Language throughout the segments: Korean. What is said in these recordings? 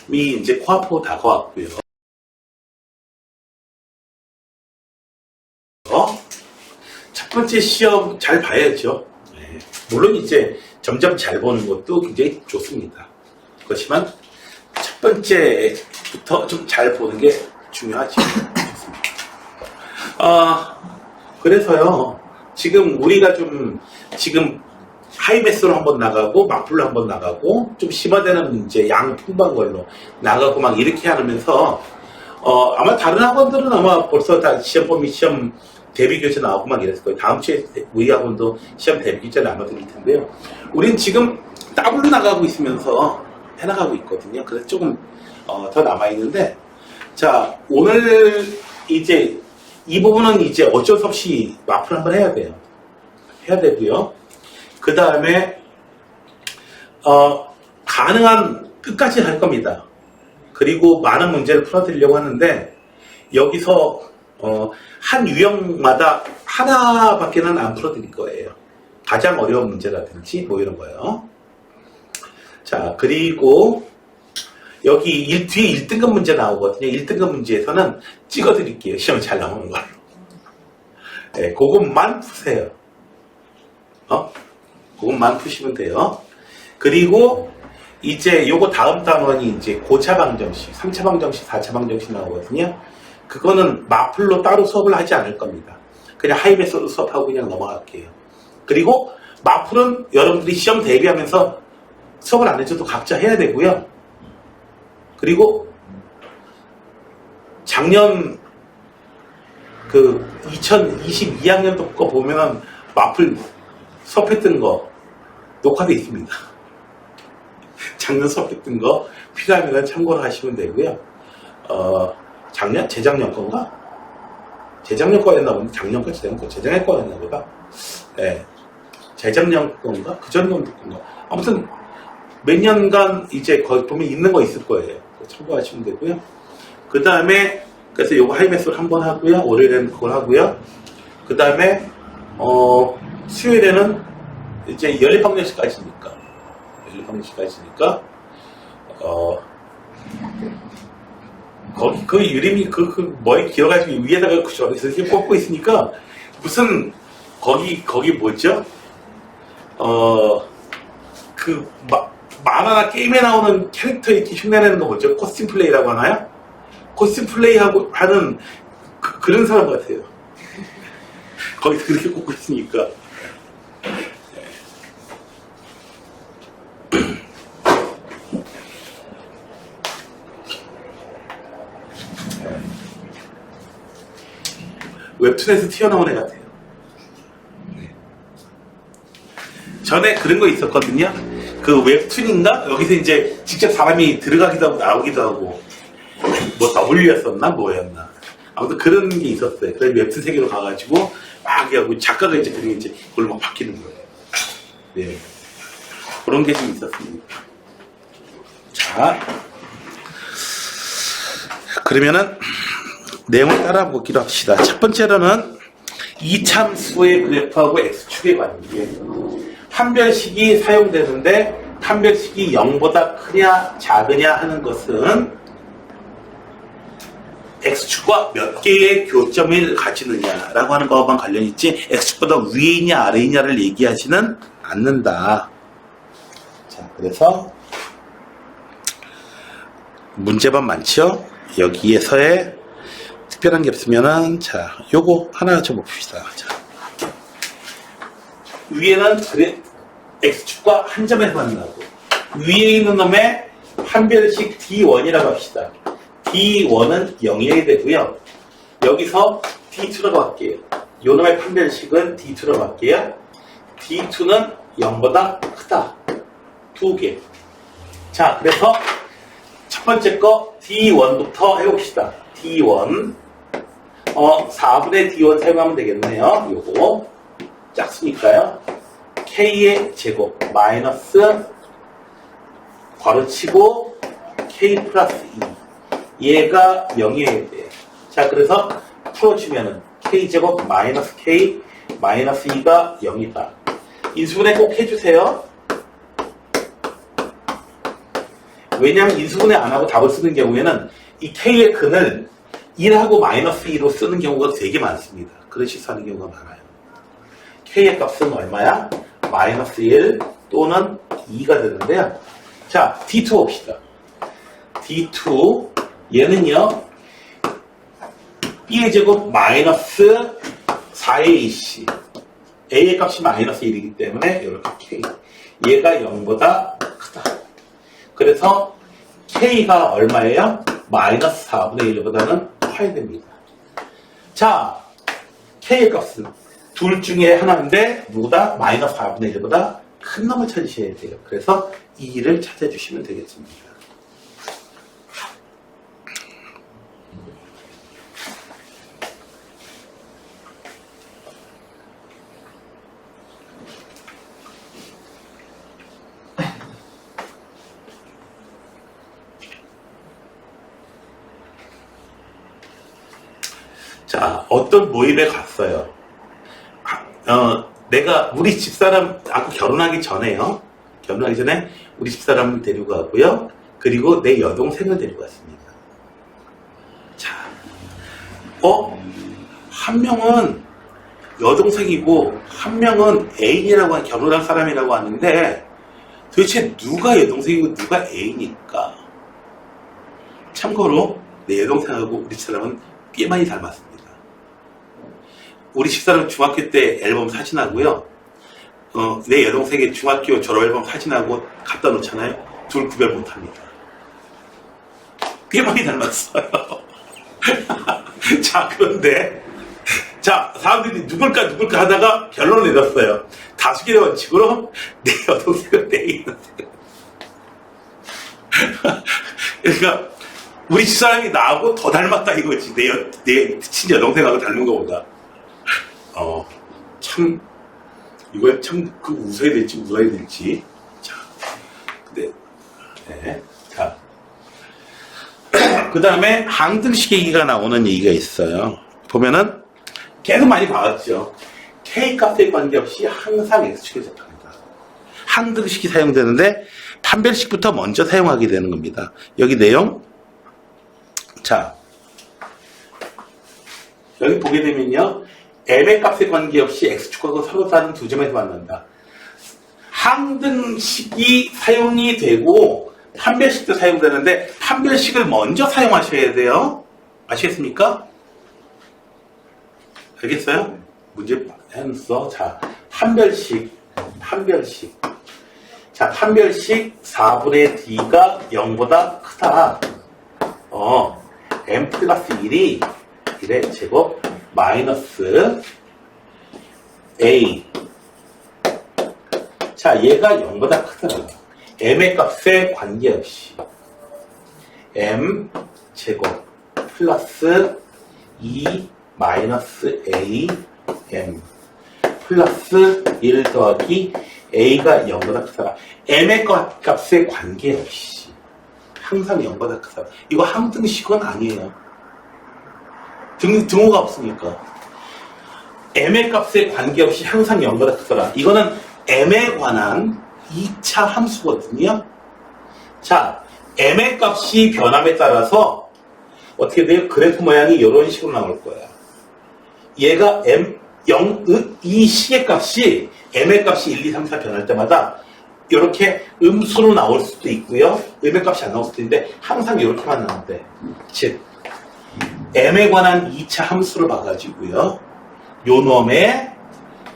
이제 코앞으로 다가왔고요. 첫 번째 시험 잘 봐야죠. 네. 물론 이제 점점 잘 보는 것도 굉장히 좋습니다. 그렇지만 첫 번째부터 좀 잘 보는 게 중요하죠. 그래서요, 지금 우리가 지금 하이매스로 한번 나가고, 마플로 한번 나가고, 좀 심화되는 문제, 양 풍부한 걸로 나가고 막 이렇게 하면서, 아마 다른 학원들은 아마 벌써 다 시험 대비 교재 나오고 막 이랬을 거예요. 다음 주에 우리 학원도 시험 대비 교재를 아마 드릴 텐데요. 우린 지금 더블로 나가고 있으면서 해나가고 있거든요. 그래서 조금, 더 남아있는데, 자, 오늘 이제 이 부분은 이제 어쩔 수 없이 마플 한번 해야 돼요. 해야 되고요. 그 다음에 가능한 끝까지 할 겁니다. 그리고 많은 문제를 풀어드리려고 하는데 여기서 한 유형마다 하나밖에는 안 풀어드릴 거예요. 가장 어려운 문제라든지 뭐 이런 거요. 자, 그리고 여기 뒤에 1등급 문제 나오거든요. 1등급 문제에서는 찍어드릴게요. 시험 잘 나오는 걸로. 네, 그것만 푸세요. 그것만 푸시면 돼요. 그리고 이제 요거 다음 단원이 이제 고차 방정식, 3차 방정식, 4차 방정식 나오거든요. 그거는 마플로 따로 수업을 하지 않을 겁니다. 그냥 하이메소드 수업하고 그냥 넘어갈게요. 그리고 마플은 여러분들이 시험 대비하면서 수업을 안 해줘도 각자 해야 되고요. 그리고 작년 2022학년도 거 보면 마플 수업했던 거 녹화되어 있습니다. 작년 수업했던 거 필요하면 참고를 하시면 되고요. 재작년 건가? 재작년 거였나 보네. 작년 거, 재작년 거였나 보다. 네. 재작년 건가? 그전년도 건가? 아무튼 몇 년간 이제 거기 보면 있는 거 있을 거예요. 참고하시면 되고요. 그 다음에 그래서 요거 하이매스를 한번 하고요. 월요일에는 그걸 하고요. 그 다음에 수요일에는 이제 연립방정식까지니까 거기 그 이름이 머리 길어가지고 위에다가 저기서 이렇게 꽂고 있으니까 무슨 거기 뭐죠? 만화나 게임에 나오는 캐릭터 이렇게 흉내내는 거 뭐죠? 코스튬 플레이라고 하나요? 코스튬 플레이하고 하는 그런 사람 같아요. 거기서 그렇게 꽂고 있으니까. 웹툰에서 튀어나온 애 같아요. 전에 그런 거 있었거든요. 그 웹툰인가? 여기서 이제 직접 사람이 들어가기도 하고 나오기도 하고 뭐 W였었나? 뭐였나? 아무튼 그런 게 있었어요. 그래서 웹툰 세계로 가가지고 막 하고 작가가 이제 그게 이제 그걸 막 바뀌는 거예요. 네. 그런 게 좀 있었습니다. 자, 그러면은 내용을 따라 보기로 합시다. 첫 번째로는 이참수의 그래프하고 X축의 관계. 판별식이 사용되는데 판별식이 0보다 크냐 작으냐 하는 것은 X축과 몇 개의 교점을 가지느냐라고 하는 것만 관련이 있지 X축보다 위에 있냐 아래에 있냐를 얘기하지는 않는다. 자, 그래서 문제만 많죠? 여기에서의 특별한 게 없으면은 자, 요거 하나 좀 봅시다. 자, 위에는 X축과 한 점에서 만나고 위에 있는 놈의 판별식 D1이라고 합시다. D1은 0이어야 되고요. 여기서 D2라고 할게요. 요 놈의 판별식은 D2라고 할게요. D2는 0보다 크다. 2개. 자, 그래서 첫 번째 거 D1부터 해봅시다. D1 4분의 D1 사용하면 되겠네요. 요거 작으니까요. K의 제곱 마이너스 괄호치고 K 플러스 2 얘가 0이어야 돼요. 자, 그래서 풀어주면은 K제곱 마이너스 K 마이너스 2가 0이다. 인수분해 꼭 해주세요. 왜냐하면 인수분해 안 하고 답을 쓰는 경우에는 이 K의 근을 1하고 마이너스 2로 쓰는 경우가 되게 많습니다. 그런 식으로 하는 경우가 많아요. K의 값은 얼마야? 마이너스 1 또는 2가 되는데요. 자, D2 봅시다. D2 얘는요 B의 제곱 마이너스 4AC A의 값이 마이너스 1이기 때문에 이렇게 K 얘가 0보다 크다. 그래서 K가 얼마예요? 마이너스 4분의 1보다는 커야 됩니다. 자, K의 값은 둘 중에 하나인데 누구보다 마이너스 4분의 1보다 큰 놈을 찾으셔야 돼요. 그래서 2를 찾아주시면 되겠습니다. 자, 어떤 모임에 갔어요. 내가 우리 집사람하고 결혼하기 전에요. 결혼하기 전에 우리 집사람을 데리고 가고요. 그리고 내 여동생을 데리고 갔습니다. 자, 한 명은 여동생이고 한 명은 애인이라고 하는 결혼한 사람이라고 하는데 도대체 누가 여동생이고 누가 애인일까? 참고로 내 여동생하고 우리 집사람은 꽤 많이 닮았습니다. 우리 집사람 중학교 때 앨범 사진하고요. 내 여동생의 중학교 졸업 앨범 사진하고 갖다 놓잖아요. 둘 구별 못합니다. 꽤 많이 닮았어요. 자, 그런데 자, 사람들이 누굴까 하다가 결론을 내렸어요. 다수결의 원칙으로 내 여동생은 내 여동생. 그러니까 우리 집사람이 나하고 더 닮았다 이거지. 내 친여동생하고 닮은 것보다. 참, 이걸 참, 웃어야 될지, 울어야 될지. 자, 근데, 네. 자. 그 다음에 항등식 얘기가 나오는 얘기가 있어요. 보면은, 계속 많이 봐왔죠. K 값에 관계없이 항상 X축에 접합니다. 항등식이 사용되는데, 판별식부터 먼저 사용하게 되는 겁니다. 여기 내용. 자. 여기 보게 되면요. M의 값에 관계없이 X축하고 서로 다른 두 점에서 만난다. 항등식이 사용이 되고 판별식도 사용되는데 판별식을 먼저 사용하셔야 돼요. 아시겠습니까? 알겠어요? 문제 해놨어. 자, 판별식. 자, 판별식 4분의 D가 0보다 크다. M 플러스 1이 1의 제곱 마이너스 A. 자, 얘가 0보다 크더라. M의 값에 관계없이 M 제곱 플러스 2 마이너스 A M 플러스 1 더하기 A가 0보다 크더라. M의 값에 관계없이 항상 0보다 크더라. 이거 항등식은 아니에요. 등호가 없으니까. M의 값에 관계없이 항상 0보다 크더라. 이거는 M에 관한 2차 함수거든요. 자, M의 값이 변함에 따라서 어떻게 돼요? 그래프 모양이 이런 식으로 나올 거야. 얘가 이 C의 값이 M의 값이 1, 2, 3, 4 변할 때마다 이렇게 음수로 나올 수도 있고요. M의 값이 안 나올 수도 있는데 항상 이렇게만 나오는데 즉 M에 관한 2차 함수를 봐가지고요. 요 놈의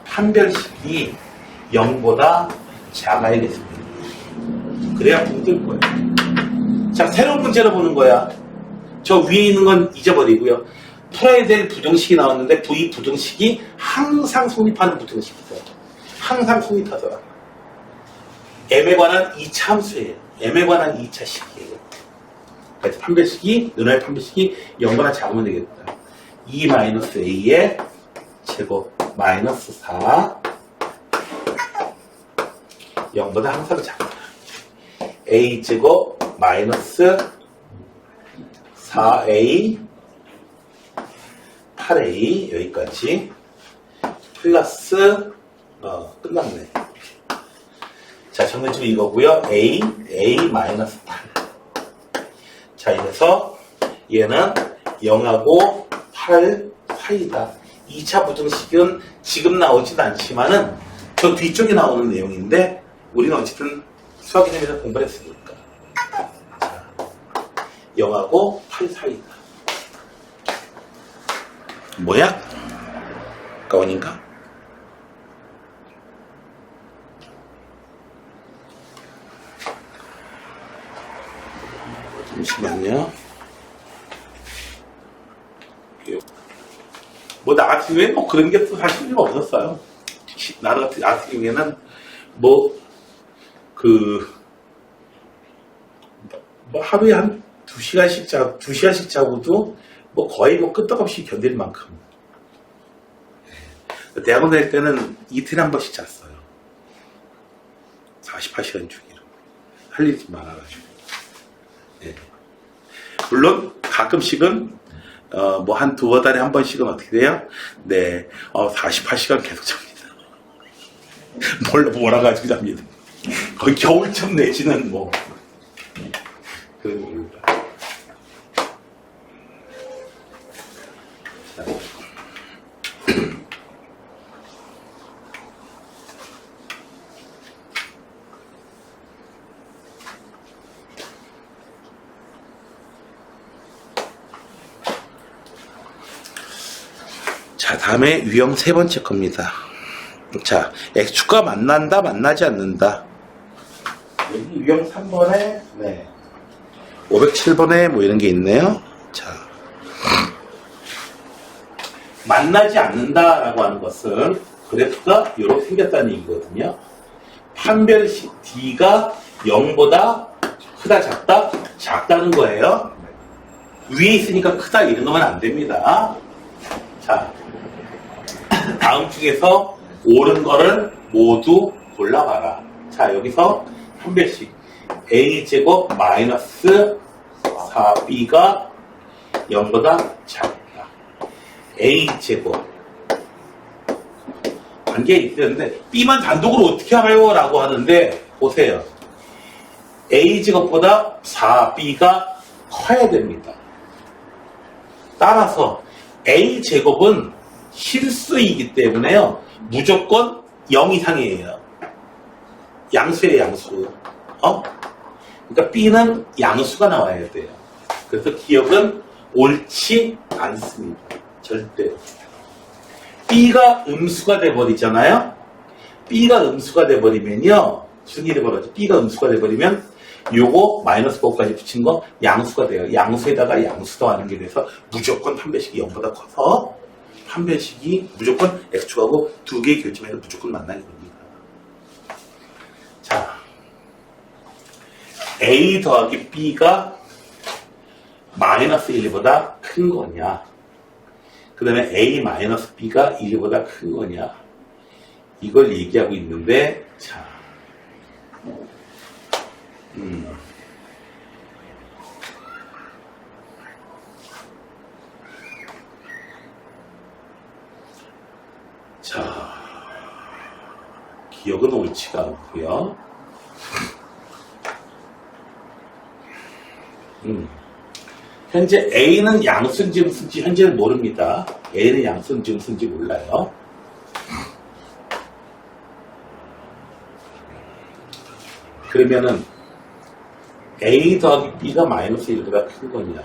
판별식이 0보다 작아야겠습니다. 그래야 붕뜰 거예요. 자, 새로운 문제로 보는 거야. 저 위에 있는 건 잊어버리고요. 풀어야 될 부등식이 나왔는데 V 부등식이 항상 성립하는 부등식이죠. 항상 성립하더라. M에 관한 2차 함수예요. M에 관한 2차 식이에요. 그래서 판별식이, 누나의 판별식이 0보다 작으면 되겠다. 2-A의 제곱 마이너스 4 0보다 항상 작다. A 제곱 마이너스 4A 8A 여기까지 플러스 끝났네. 자, 정리점 이거고요. A 마이너스 8 자, 이래서 얘는 0하고 8 사이다. 2차 부등식은 지금 나오진 않지만은 저 뒤쪽에 나오는 내용인데 우리는 어쨌든 수학 개념에서 공부를 했으니까. 자, 0하고 8 사이다. 뭐야? 가원인가? 잠시만요. 뭐, 나 같은 경우에는 뭐 그런 게 사실 필요가 없었어요. 나 같은 경우에는 뭐, 하루에 한 2시간씩 자고도 뭐 거의 뭐 끄떡없이 견딜 만큼. 대학원 다닐 때는 이틀에 한 번씩 잤어요. 48시간 주기로. 할 일이 좀 많아가지고. 네. 물론 가끔씩은 뭐 한 두어 달에 한 번씩은 어떻게 돼요? 네, 48시간 계속 잡니다. 몰아가지고 잡니다. 거의 겨울쯤 내지는 뭐 그런 겁니다. 자, 다음에 유형 세 번째 겁니다. 자, X축과 만난다, 만나지 않는다. 여기 유형 3번에, 네. 507번에 뭐 이런 게 있네요. 자. 만나지 않는다라고 하는 것은 그래프가 이렇게 생겼다는 얘기거든요. 판별식 D가 0보다 크다, 작다? 작다는 거예요. 위에 있으니까 크다 이런 거면 안 됩니다. 자. 다음 중에서 옳은 거를 모두 골라봐라. 자, 여기서 판별식 a제곱 마이너스 4b가 0보다 작다. a제곱 관계에 있었는데 b만 단독으로 어떻게 알아요? 라고 하는데 보세요. a제곱보다 4b가 커야 됩니다. 따라서 a제곱은 실수이기 때문에요. 무조건 0 이상이에요. 양수예요, 양수. 그러니까 B는 양수가 나와야 돼요. 그래서 기억은 옳지 않습니다. 절대. B가 음수가 돼버리잖아요. B가 음수가 돼버리면요. 무슨 일이 벌어져? B가 음수가 돼버리면 요거 마이너스 5까지 붙인 거 양수가 돼요. 양수에다가 양수 더하는 게 돼서 무조건 판별식이 0보다 커서 판별식이 무조건 X축하고 두 개의 교점에서 무조건 만나게 됩니다. 자, A 더하기 B가 마이너스 1보다 큰 거냐, 그 다음에 A 마이너스 B가 1보다 큰 거냐, 이걸 얘기하고 있는데, 자, 자, 기억은 옳지가 않고요. 현재 A는 양수인지 음수인지 현재는 모릅니다. A는 양수인지 음수인지 몰라요. 그러면은 A 더하기 B가 마이너스 1보다 큰 거냐,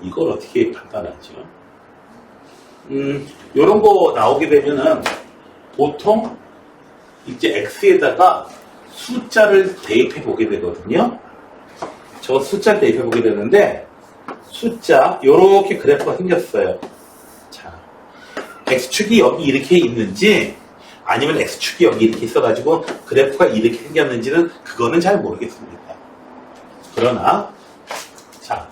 이걸 어떻게 판단하죠? 요런 거 나오게 되면은 보통 이제 X에다가 숫자를 대입해 보게 되거든요. 저 숫자를 대입해 보게 되는데, 숫자, 요렇게 그래프가 생겼어요. 자, X축이 여기 이렇게 있는지, 아니면 X축이 여기 이렇게 있어가지고 그래프가 이렇게 생겼는지는 그거는 잘 모르겠습니다. 그러나, 자,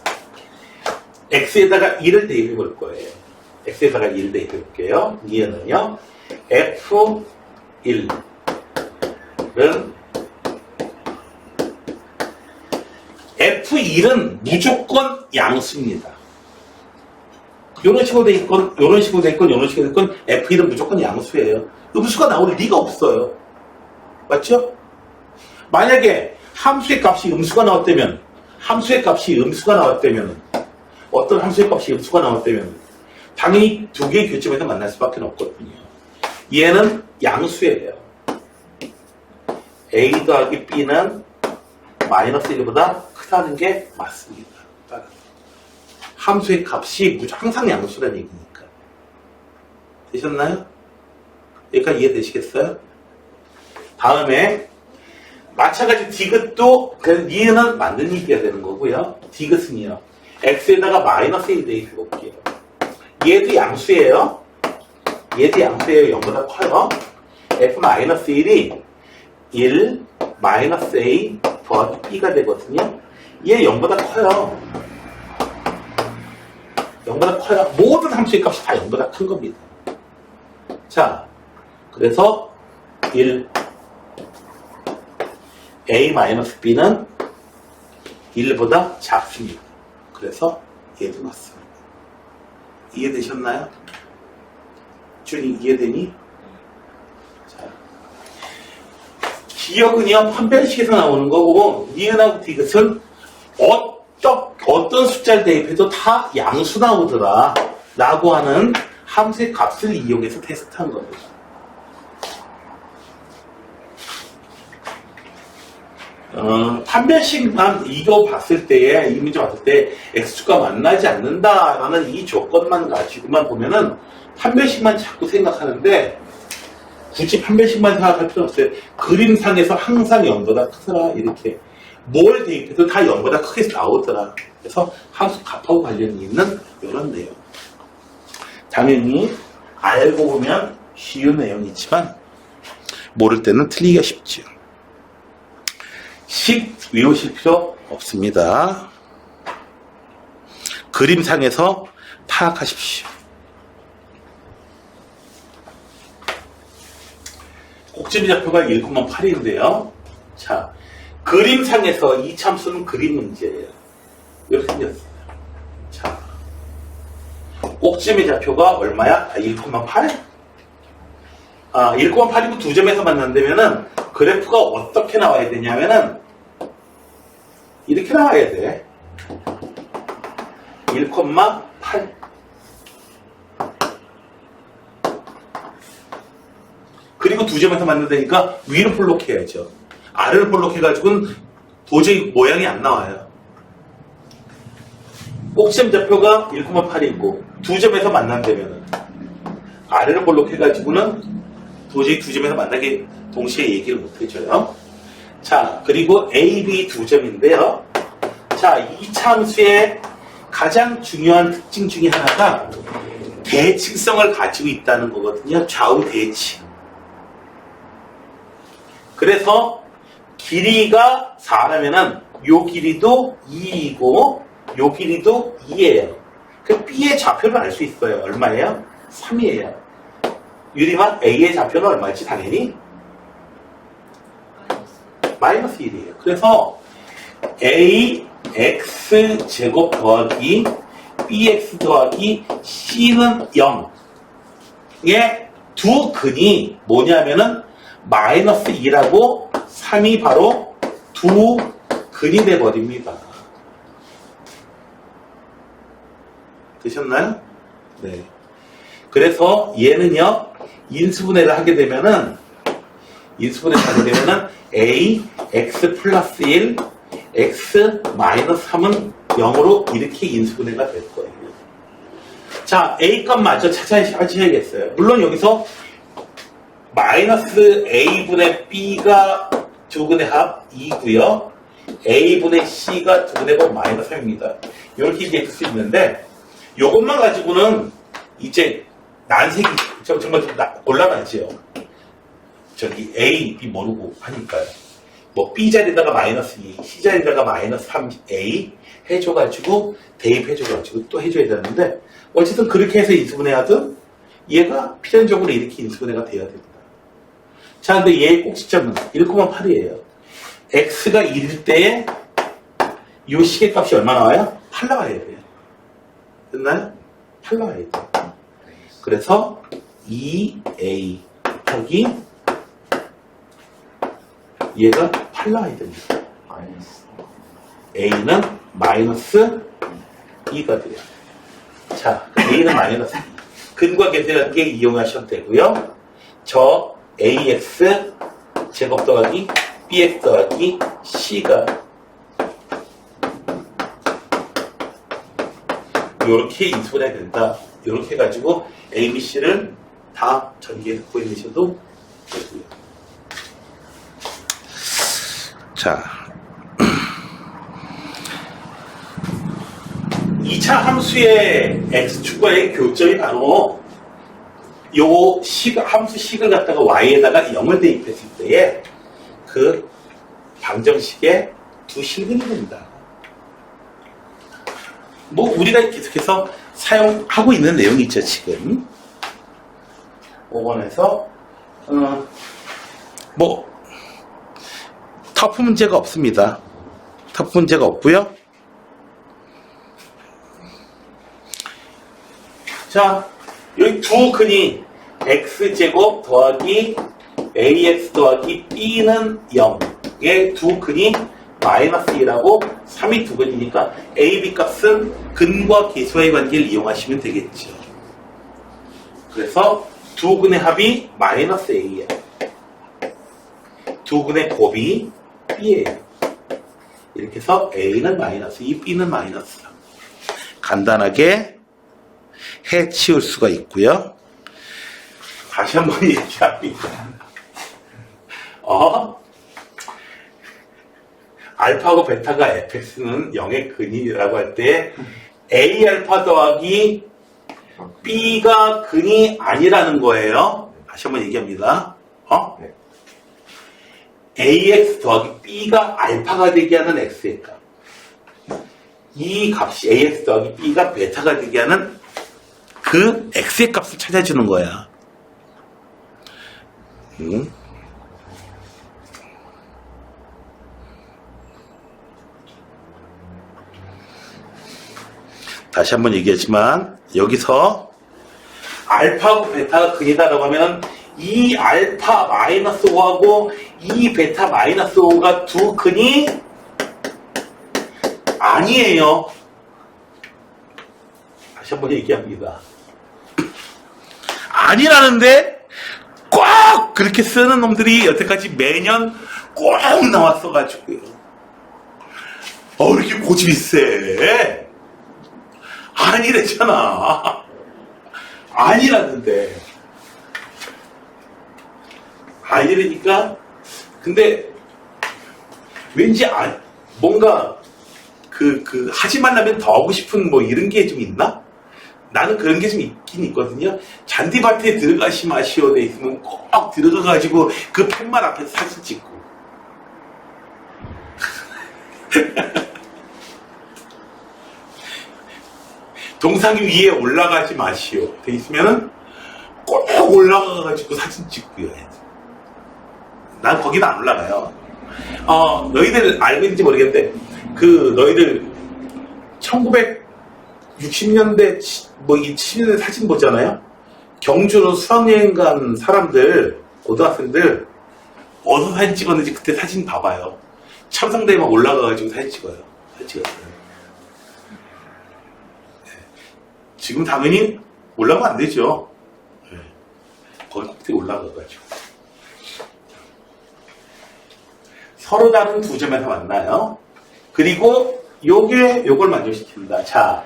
X에다가 1을 대입해 볼 거예요. X에다가 1을 대입해 볼게요. 이해는요, F1은 F1은 무조건 양수입니다. 이런 식으로 돼 있건, 이런 식으로 돼 있건, 이런 식으로 돼 있건, F1은 무조건 양수예요. 음수가 나올 리가 없어요. 맞죠? 만약에 함수의 값이 음수가 나왔다면 함수의 값이 음수가 나왔다면, 어떤 함수의 값이 음수가 나왔다면 당연히 두 개의 교점에서 만날 수밖에 없거든요. 얘는 양수예요. A 더하기 B는 마이너스 1보다 크다는 게 맞습니다. 함수의 값이 항상 양수라는 얘기니까. 되셨나요? 여기까지 이해되시겠어요? 다음에 마찬가지 디귿도 니은은 맞는 얘기가 되는 거고요. 디귿은요. x에다가 마이너스 1 대입해 볼게요. 얘도 양수예요. 얘도 양수예요. 0보다 커요. f-1이 1 마이너스 a 더하기 b가 되거든요. 얘 0보다 커요. 0보다 커요. 모든 함수의 값이 다 0보다 큰 겁니다. 자, 그래서 1 a-b는 1보다 작습니다. 그래서 얘도 맞습니다. 이해되셨나요? 준이 이해되니? 자, 기억은요 판별식에서 나오는 거고 니은하고 디귿은 어떤 숫자를 대입해도 다 양수 나오더라 라고 하는 함수의 값을 이용해서 테스트한 겁니다. 판별식만 이거 봤을 때에 이 문제 봤을 때 x축과 만나지 않는다라는 이 조건만 가지고만 보면은 판별식만 자꾸 생각하는데 굳이 판별식만 생각할 필요 없어요. 그림상에서 항상 0보다 크더라 이렇게 뭘 대입해도 다 0보다 크게 나오더라. 그래서 함수 값하고 관련이 있는 이런 내용. 당연히 알고 보면 쉬운 내용이지만 모를 때는 틀리기가 쉽죠. 식 외우실 필요 없습니다. 그림상에서 파악하십시오. 꼭지비 좌표가 1,8인데요. 자, 그림상에서 이 참수는 그림 문제예요. 이렇게 생겼어요. 자, 꼭지비 좌표가 얼마야? 1,8? 1,8이고 두 점에서 만난다면은 그래프가 어떻게 나와야 되냐면은 이렇게 나와야 돼. 1,8 그리고 두 점에서 만난다니까 위로 볼록해야죠. 아래를 볼록해가지고는 도저히 모양이 안 나와요. 꼭지점 좌표가 1,8이고 두 점에서 만난다면은 아래를 볼록해가지고는 도저히 두 점에서 만나게 동시에 얘기를 못 해줘요. 자, 그리고 A, B 두 점인데요. 자, 이 참수의 가장 중요한 특징 중에 하나가 대칭성을 가지고 있다는 거거든요. 좌우 대칭. 그래서 길이가 4라면은 요 길이도 2이고 요 길이도 2예요. 그 B의 좌표를 알 수 있어요. 얼마예요? 3이에요. 유리만 A의 좌표는 얼마일지 당연히 마이너스 1이에요. 그래서 AX 제곱 더하기 BX 더하기 C는 0의 두 근이 뭐냐면은 마이너스 2하고 3이 바로 두 근이 돼버립니다. 되셨나요? 네. 그래서 얘는요, 인수분해를 하게 되면은, A, X 플러스 1, X 마이너스 3은 0으로 이렇게 인수분해가 될 거예요. 자, A 값 마저 찾아야겠어요. 물론 여기서 마이너스 A분의 B가 두 근의 합 2고요. A분의 C가 두 근의 합 마이너스 3입니다. 이렇게 이제 쓸 수 있는데 이것만 가지고는 이제 난색이 정말 좀 곤란하지요. 저기 A, B 모르고 하니까요. 뭐 B 자리에다가 마이너스 2, C 자리에다가 마이너스 3A 해줘가지고 대입해줘가지고 또 해줘야 되는데 어쨌든 그렇게 해서 인수분해하든 얘가 필연적으로 이렇게 인수분해가 돼야 됩니다. 자, 근데 얘의 꼭지점은 1,8이에요. X가 1일 때에 이 시계값이 얼마 나와요? 8 나와야 돼요. 됐나요? 8 나와야 돼요. 그래서 2A 곱하기 얘가 8 나와야 됩니다. A는 마이너스 2가 돼요. 자, A는 마이너스 2. 근과 계수관계 이용하셔도 되고요. 저 AX 제곱 더하기 BX 더하기 C가 이렇게 인수분해야 된다. 이렇게 해가지고 A, B, C를 다 전기해서 구해내셔도 되고요. 자, 2차 함수의 x축과의 교점이 바로 요 함수 식을 갖다가 y에다가 0을 대입했을 때에 그 방정식의 두 실근이 됩니다. 뭐 우리가 계속해서 사용하고 있는 내용이죠. 지금 5번에서 뭐 터프 문제가 없습니다. 터프 문제가 없고요. 자, 여기 두 근이 x제곱 더하기 ax 더하기 b는 0의 두 근이 마이너스 2라고 3이 두 근이니까 a, b 값은 근과 계수와의 관계를 이용하시면 되겠죠. 그래서 두 근의 합이 마이너스 a예요. 두 근의 곱이 b예요. 이렇게 해서 a는 마이너스 2, b는 마이너스 3. 간단하게 해치울 수가 있고요. 다시 한번 얘기합니다. 알파하고 베타가 fx는 0의 근이라고 할 때 a 알파 더하기 b가 근이 아니라는 거예요. 다시 한번 얘기합니다. ax 더하기 b가 알파가 되게 하는 x의 값. 이 값이 ax 더하기 b가 베타가 되게 하는 그 x의 값을 찾아주는 거야. 다시 한번 얘기하지만 여기서 알파하고 베타가 근이다라고 하면 이 알파 마이너스 5하고 이 베타 마이너스 5가 두 근이 아니에요. 다시 한번 얘기합니다. 아니라는데 꼭 그렇게 쓰는 놈들이 여태까지 매년 꼭 나왔어가지고요. 왜 이렇게 고집이 세? 아니랬잖아. 아니라는데. 아니라니까. 근데 왠지 뭔가 하지 말라면 더 하고 싶은 뭐 이런 게 좀 있나? 나는 그런 게 좀 있긴 있거든요. 잔디밭에 들어가시 마시오 돼 있으면 꼭 들어가가지고 그 팻말 앞에서 사진 찍고. 동상 위에 올라가지 마시오 돼 있으면은 꼭 올라가가지고 사진 찍고요. 난 거기는 안 올라가요. 너희들 알고 있는지 모르겠는데 너희들 1960년대 뭐 70년대 사진 보잖아요. 경주로 수학여행 간 사람들, 고등학생들 어디서 사진 찍었는지 그때 사진 봐봐요. 첨성대에 막 올라가가지고 사진 찍어요. 지금 당연히 올라가면 안 되죠. 거기 꼭대기 올라가가지고. 서로 다른 두 점에서 만나요. 그리고 요걸 만족시킵니다. 자,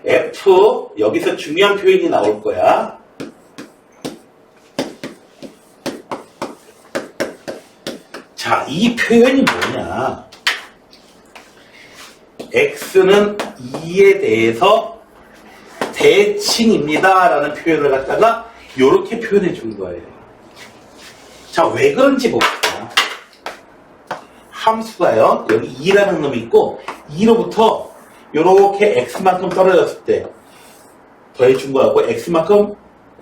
F, 여기서 중요한 표현이 나올 거야. 자, 이 표현이 뭐냐. X는 2에 대해서 대칭입니다. 라는 표현을 갖다가 요렇게 표현해 준 거예요. 자, 왜 그런지 볼게요. 함수가요, 여기 2라는 놈이 있고, 2로부터 요렇게 x만큼 떨어졌을 때 더해준 거하고 x만큼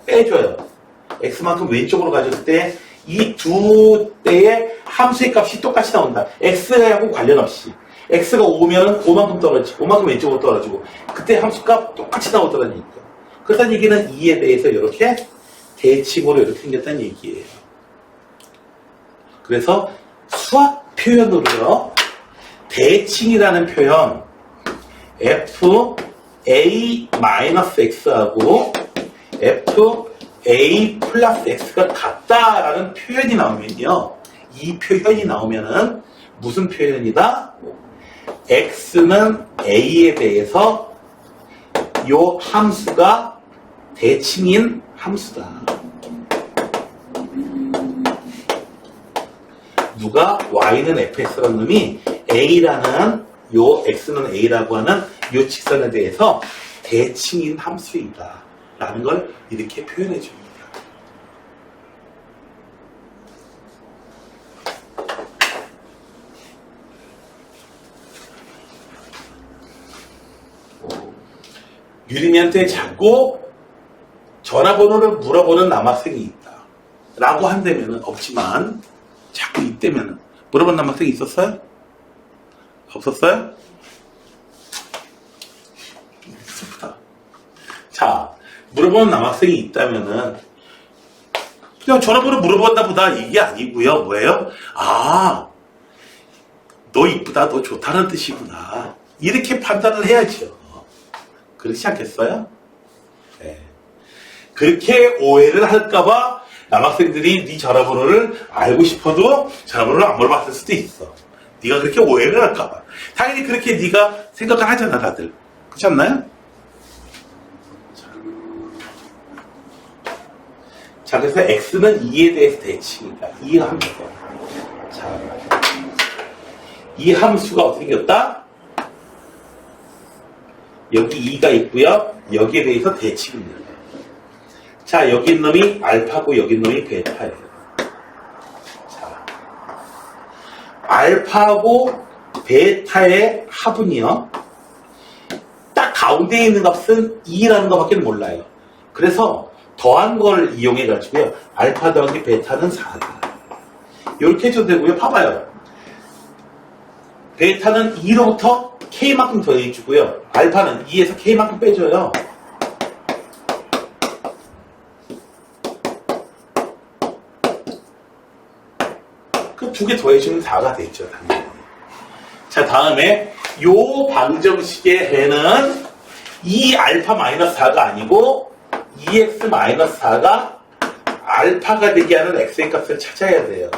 빼줘요. x만큼 왼쪽으로 가졌을 때 이 두 대의 함수의 값이 똑같이 나온다. x하고 관련 없이. x가 5면 5만큼 떨어지고 5만큼 왼쪽으로 떨어지고 그때 함수값 똑같이 나오더라는 얘기죠. 그렇다는 얘기는 2에 대해서 이렇게 대칭으로 이렇게 생겼다는 얘기예요. 그래서 수학 표현으로요, 대칭이라는 표현 fa-x하고 fa 플러스 x가 같다라는 표현이 나오면요. 이 표현이 나오면은 무슨 표현이다? x는 a에 대해서 요 함수가 대칭인 함수다. 누가 y는 fx라는 놈이 a라는 요 x는 a라고 하는 요 직선에 대해서 대칭인 함수이다 라는 걸 이렇게 표현해 줍니다. 유린이한테 자꾸 전화번호를 물어보는 남학생이 있다 라고 한다면 없지만 자꾸 있다면 물어본 남학생이 있었어요? 없었어요? 슬프다. 자, 물어보는 남학생이 있다면은 그냥 전화번호 물어본다 보다 이게 아니고요. 뭐예요? 아, 너 이쁘다, 너 좋다는 뜻이구나. 이렇게 판단을 해야죠. 그렇지 않겠어요? 네. 그렇게 오해를 할까봐 남학생들이 네 전화번호를 알고 싶어도 전화번호를 안 물어봤을 수도 있어. 네가 그렇게 오해를 할까봐. 당연히 그렇게 네가 생각을 하잖아, 다들. 그렇지 않나요? 자, 그래서 x는 2에 대해서 대칭이다. 이 함수. 자, 이 함수가 어떻게 생겼다? 여기 2가 있고요. 여기에 대해서 대칭입니다. 자, 여기 있는 놈이 알파고 여기 있는 놈이 베타예요. 자, 알파하고 베타의 합은요. 딱 가운데에 있는 값은 2라는 것밖에 몰라요. 그래서 더한 걸 이용해 가지고요. 알파 더하기 베타는 4다. 이렇게 해줘도 되고요. 봐봐요. 베타는 2로부터 K만큼 더해주고요. 알파는 2에서 K만큼 빼줘요. 그 두 개 더해주면 4가 됐죠. 당연히. 자, 다음에 요 방정식의 해는 2α-4가 아니고 2x-4가 알파가 되게 하는 x의 값을 찾아야 돼요.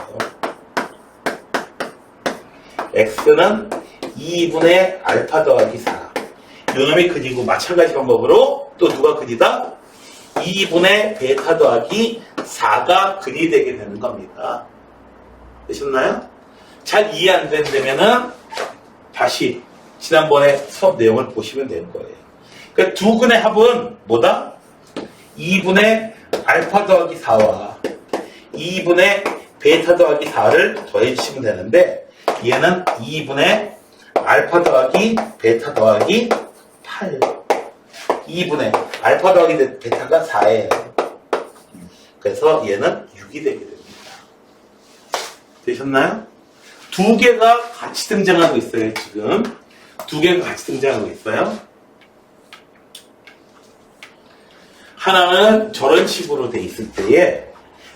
x는 2분의 알파 더하기 4. 요놈이 근이고 마찬가지 방법으로 또 누가 근이다? 2분의 베타 더하기 4가 근이 되게 되는 겁니다. 되셨나요? 잘 이해 안 된다면은 다시 지난번에 수업 내용을 보시면 되는 거예요. 그러니까 두 근의 합은 뭐다? 2분의 알파 더하기 4와 2분의 베타 더하기 4를 더해주시면 되는데 얘는 2분의 알파 더하기 베타 더하기 8 2분의 알파 더하기 베타가 4예요. 그래서 얘는 6이 되게 됩니다. 되셨나요? 두 개가 같이 등장하고 있어요. 지금 두 개가 같이 등장하고 있어요. 하나는 저런 식으로 돼 있을 때에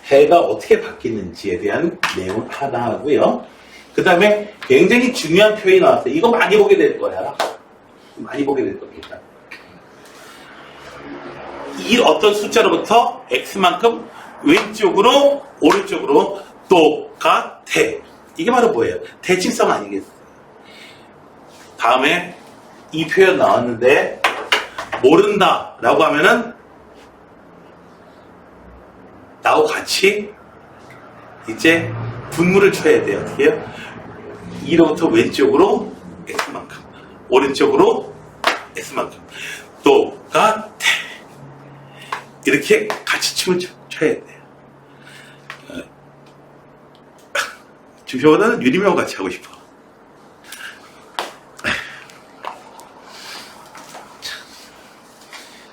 해가 어떻게 바뀌는지에 대한 내용 하나 하고요. 그 다음에 굉장히 중요한 표현이 나왔어요. 이거 많이 보게 될 거야. 많이 보게 될 겁니다. 이 어떤 숫자로부터 x만큼 왼쪽으로 오른쪽으로 똑같아. 이게 바로 뭐예요? 대칭성 아니겠어요? 다음에 이 표현 나왔는데 모른다 라고 하면은 나하고 같이 이제 분모를 쳐야 돼요. 어떻게 해요? 2로부터 왼쪽으로 x만큼 오른쪽으로 x만큼 똑같아. 이렇게 같이 춤을 춰야 돼요. 주표보다는 유리명하고 같이 하고 싶어.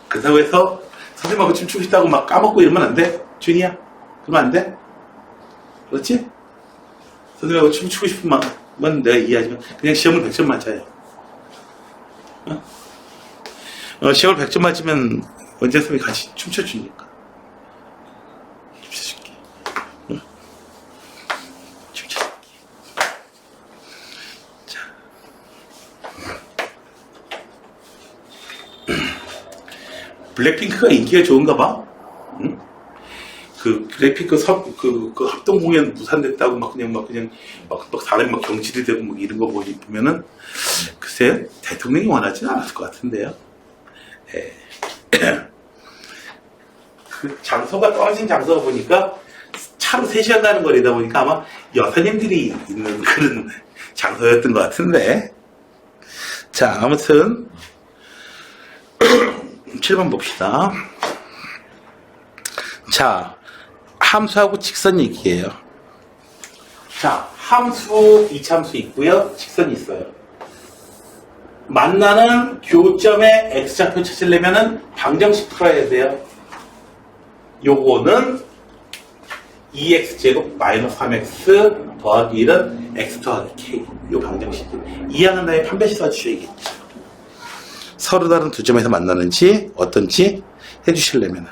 그렇다고 해서 선생님하고 춤추고 싶다고 막 까먹고 이러면 안 돼? 준이야? 그러면 안 돼? 그렇지? 선생님하고 춤추고 싶으면 내가 이해하지만 그냥 시험을 100점 맞아요. 시험을 100점 맞으면 언제 선생님이 같이 춤춰주니까. 춤춰줄게. 춤춰줄게. 자. 블랙핑크가 인기가 좋은가 봐. 응? 그 블랙핑크 그 합동 공연 무산됐다고 막 사람이 막 경질이 되고 막 이런 거 보면은 글쎄 대통령이 원하지는 않았을 것 같은데요. 예. 그 장소가 떨어진 장소가 보니까 차로 3시간 가는 거리다 보니까 아마 여사님들이 있는 그런 장소였던 것 같은데. 자, 아무튼 7번 봅시다. 자, 함수하고 직선 얘기예요. 자, 함수, 이차함수 있고요. 직선이 있어요. 만나는 교점의 x좌표 찾으려면은 방정식 풀어야 돼요. 요거는 2x제곱 마이너스 3x 더하기 1은 x 더하기 k. 요 방정식. 이해하는 다음에 판별식 써주셔야겠죠. 서로 다른 두 점에서 만나는지 어떤지 해주시려면.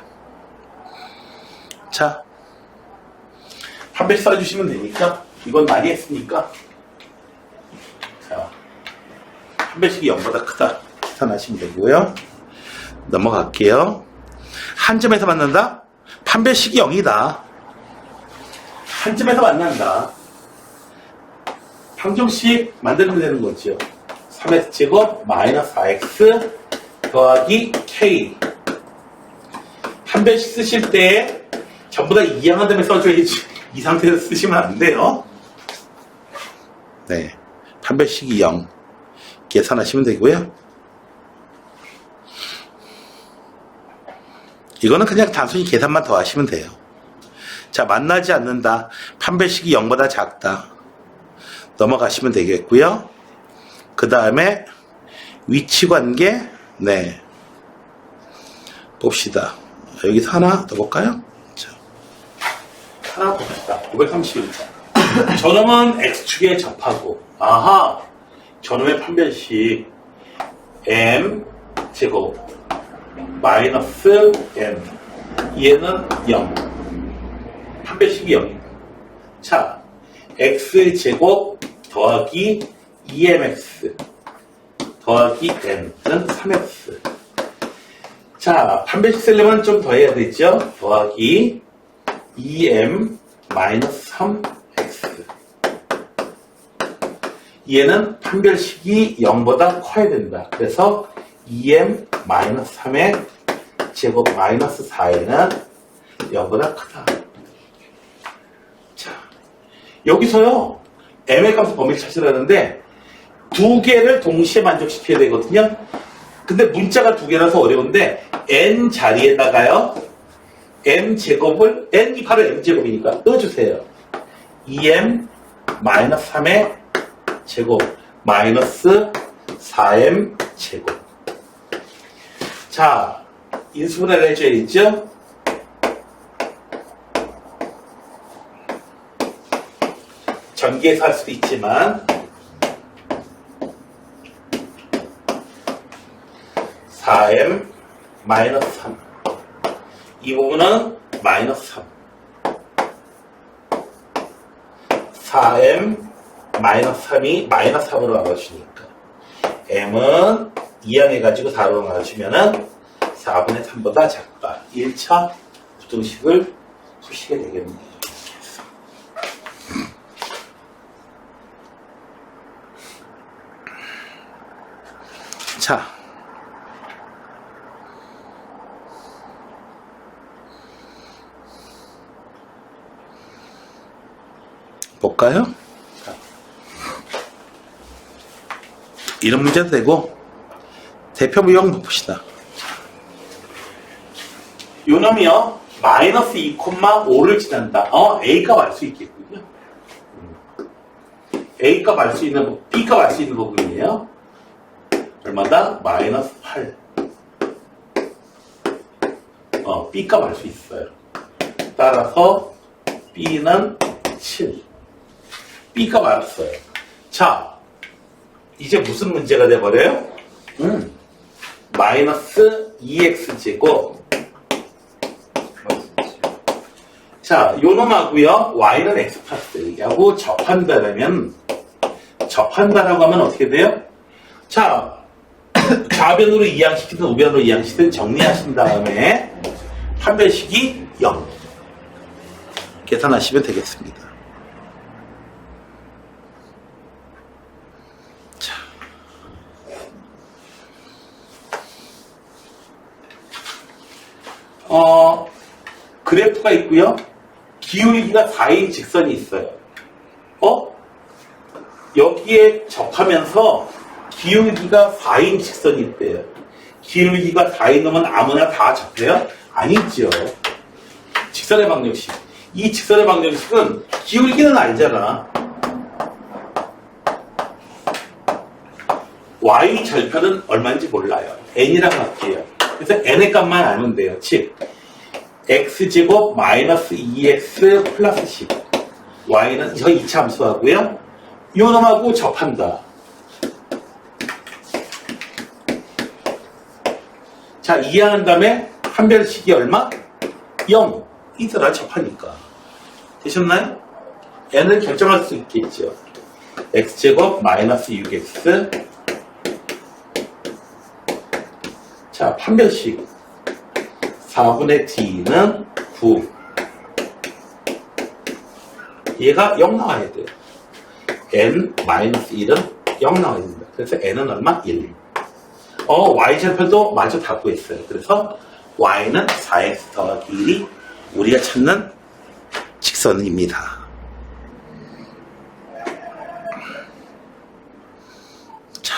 자, 판별식 써주시면 되니까. 이건 많이 했으니까. 자, 판별식이 0보다 크다. 계산하시면 되고요. 넘어갈게요. 한 점에서 만난다? 판별식이 0이다. 한 점에서 만난다. 방정식 만들면 되는 거죠. 3x제곱 마이너스 4x 더하기 k. 판별식 쓰실 때 전부 다 이항한 다음에 써줘야지. 이 상태에서 쓰시면 안 돼요. 네, 판별식이 0 계산하시면 되고요. 이거는 그냥 단순히 계산만 더 하시면 돼요. 자, 만나지 않는다. 판별식이 0보다 작다. 넘어가시면 되겠고요. 그 다음에 위치관계. 네, 봅시다. 여기서 하나 더 볼까요? 자, 하나 봅시다. 531번. 저놈은 x축에 접하고. 아하, 저놈의 판별식 m 제곱 마이너스 n. 얘는 0. 판별식이 0입니다. 자, x제곱 더하기 2mx 더하기 n은 3x. 자, 판별식 쓰려면 좀 더 해야 되죠. 더하기 2m 마이너스 3x. 얘는 판별식이 0보다 커야 된다. 그래서 2m 마이너스 3의 제곱 마이너스 4에는 0보다 크다. 자, 여기서요, m의 값을 범위를 찾으라는데 두 개를 동시에 만족시켜야 되거든요. 근데 문자가 두 개라서 어려운데 n 자리에다가요, m 제곱을, n이 바로 m 제곱이니까 넣어주세요. 2m 마이너스 3의 제곱 마이너스 4m 제곱. 자, 인수분해를 해줘야겠죠? 전기에서 할 수도 있지만 4m 마이너스 3. 이 부분은 마이너스 3. 4m 마이너스 3이 마이너스 3으로 나눠주니까 m은 이항해가지고 4로 나눠주면은 4분의 3보다 작다. 1차 부등식을 푸시게 되겠네요. 자, 볼까요? 이런 문제도 되고, 대표 무형 봅시다. 요 놈이요, 마이너스 2,5를 지난다. A값 알 수 있겠군요. A값 알 수 있는, B값 알 수 있는 부분이에요. 얼마다? 마이너스 8. B값 알 수 있어요. 따라서 B는 7. B값 알았어요. 자, 이제 무슨 문제가 돼버려요? 마이너스 2x제곱. 자, 요 놈하고요, y는 x 플러스 여기하고 접한다라고 하면 어떻게 돼요? 자, 좌변으로 이항시키든 우변으로 이항시키든 정리하신 다음에 판별식이 0 계산하시면 되겠습니다. 자, 그래프가 있고요. 기울기가 4인 직선이 있어요. 여기에 접하면서 기울기가 4인 직선이 있대요. 기울기가 4인 놈은 아무나 다 접해요? 아니죠. 직선의 방정식. 이 직선의 방정식은 기울기는 알잖아. y 절편은 얼마인지 몰라요. n이랑 할게요. 그래서 n의 값만 알면 돼요. 즉 x제곱 마이너스 2x 플러스 10. y는 저 2차 함수하고요. 이 놈하고 접한다. 자, 이해한 다음에 판별식이 얼마? 0. 이더라 접하니까. 되셨나요? n을 결정할 수 있겠죠. x제곱 마이너스 6x. 자, 판별식 4분의 t는 9. 얘가 0 나와야 돼요. n-1은 0 나와야 됩니다. 그래서 n은 얼마? 1. y절편도 마저 다 구했어요. 그래서 y는 4x 더하기 1이 우리가 찾는 직선입니다. 자,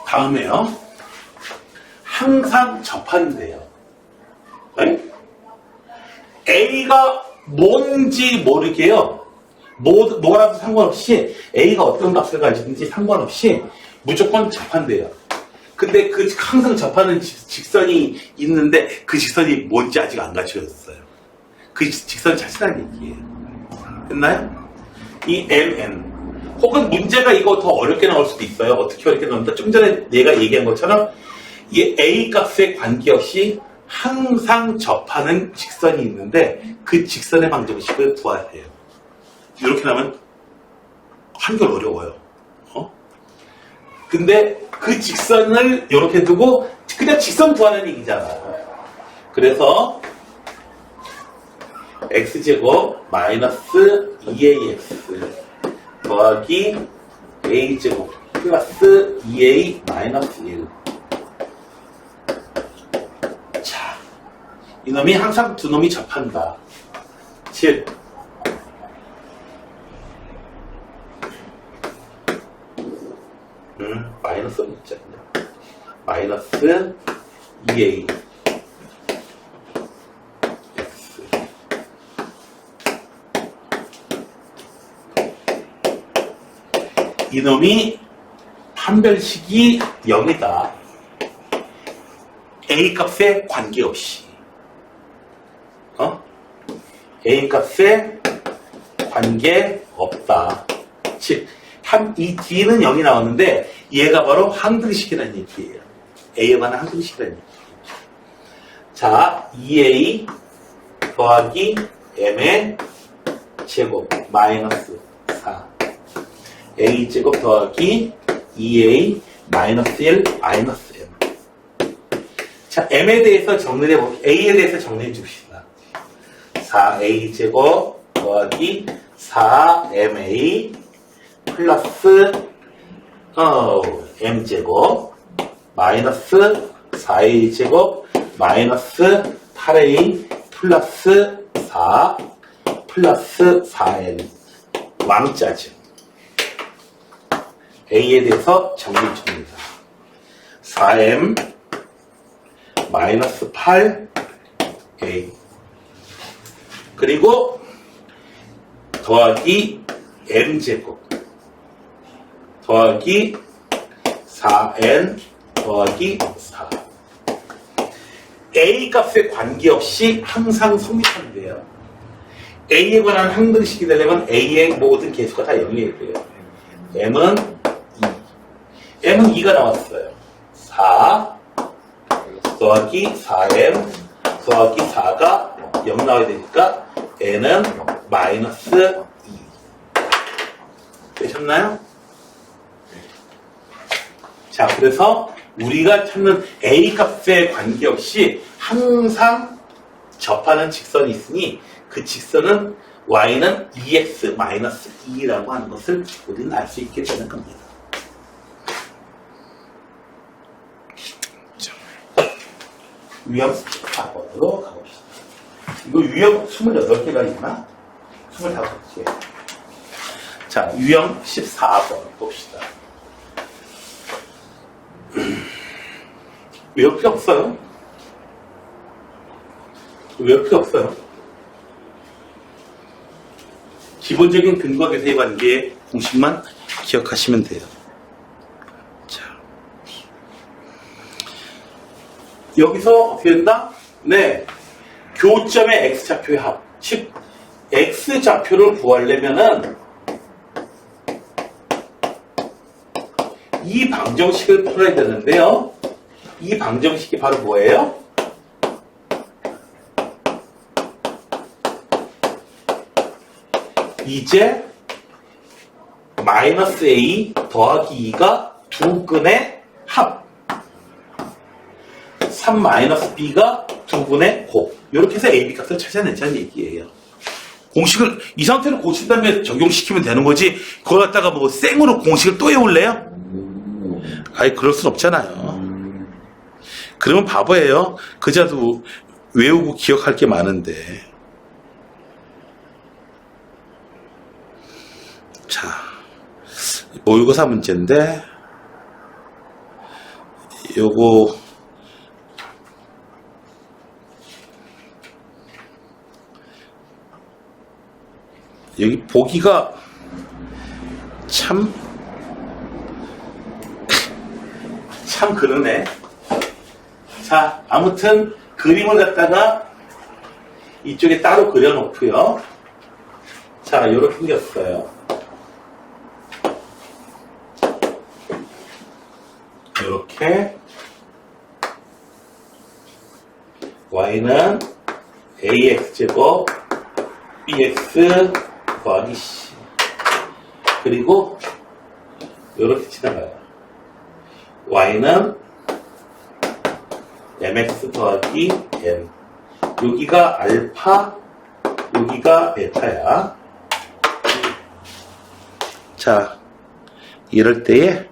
다음에요. 항상 접한대요. 네? A가 뭔지 모르게요. 뭐라도 상관없이 A가 어떤 값을 가지든지 상관없이 무조건 접한대요. 근데 그 항상 접하는 직선이 있는데 그 직선이 뭔지 아직 안 가르쳐졌어요. 그 직선을 찾으라는 얘기예요. 됐나요? 이 MN 혹은 문제가 이거 더 어렵게 나올 수도 있어요. 어떻게 어렵게 나온다? 좀 전에 내가 얘기한 것처럼 이 A 값에 관계없이 항상 접하는 직선이 있는데 그 직선의 방정식을 구하세요. 이렇게 나면 한결 어려워요. 근데 그 직선을 이렇게 두고 그냥 직선 구하는 얘기잖아. 그래서 x제곱 마이너스 2ax 더하기 a제곱 플러스 2a 마이너스 1. 자, 이놈이 항상 두 놈이 접한다. 즉 마이너스 있잖아요. 마이너스 2a x 이놈이 판별식이 0이다. a 값에 관계없이 a 값에 관계없다. 즉 이 D는 0이 나왔는데 얘가 바로 항등식이라는 얘기예요. A에 관한 항등식이라는 얘기예요. 자, 2A 더하기 M의 제곱 마이너스 4 A제곱 더하기 2A 마이너스 1 마이너스 M. 자, M에 대해서 정리해 볼게요. A에 대해서 정리해 줍시다. 4A제곱 더하기 4MA 플러스 m제곱 마이너스 4a제곱 마이너스 8a 플러스 4 플러스 4n 왕짜죠. a에 대해서 정리해 줍니다. 4m 마이너스 8a 그리고 더하기 m제곱 더하기 4n 더하기 4 a 값에 관계없이 항상 성립한대요. a에 관한 항등식이 되려면 a의 모든 개수가 다 0이어야 돼요. m은 2 m은 2가 나왔어요. 4 더하기 4m 더하기 4가 0 나와야 되니까 n은 마이너스 2 되셨나요? 자, 그래서 우리가 찾는 A 값에 관계없이 항상 접하는 직선이 있으니 그 직선은 y는 2x 마이너스 2라고 하는 것을 우리는 알 수 있게 되는 겁니다. 유형 14번으로 가봅시다. 이거 유형 28개가 있나? 25개. 자, 유형 14번 봅시다. 외울 필요 없어요. 외울 필요 없어요. 기본적인 근거계수의 관계의 공식만 기억하시면 돼요. 자, 여기서 어떻게 된다? 네, 교점의 x좌표의 합. 즉, x좌표를 구하려면은 이 방정식을 풀어야 되는데요. 이 방정식이 바로 뭐예요? 이제 마이너스 a 더하기 2가 두 근의 합, 3 마이너스 b가 두 근의 곱. 이렇게 해서 a, b 값을 찾아내자는 얘기예요. 공식을 이 상태로 고친 다음에 적용시키면 되는 거지, 그걸 갖다가 뭐 생으로 공식을 또 외울래요? 아니, 그럴 순 없잖아요. 그러면 바보예요. 그자도 외우고 기억할 게 많은데. 자, 모의고사 문제인데, 요거 여기 보기가 참 그러네. 자, 아무튼 그림을 갖다가 이쪽에 따로 그려놓고요. 자, 요렇게 생겼어요. 요렇게 y는 ax제곱 bx 더하기 c, 그리고 요렇게 지나가요. y는 mx 더하기 n, 여기가 알파, 여기가 베타야. 자, 이럴 때에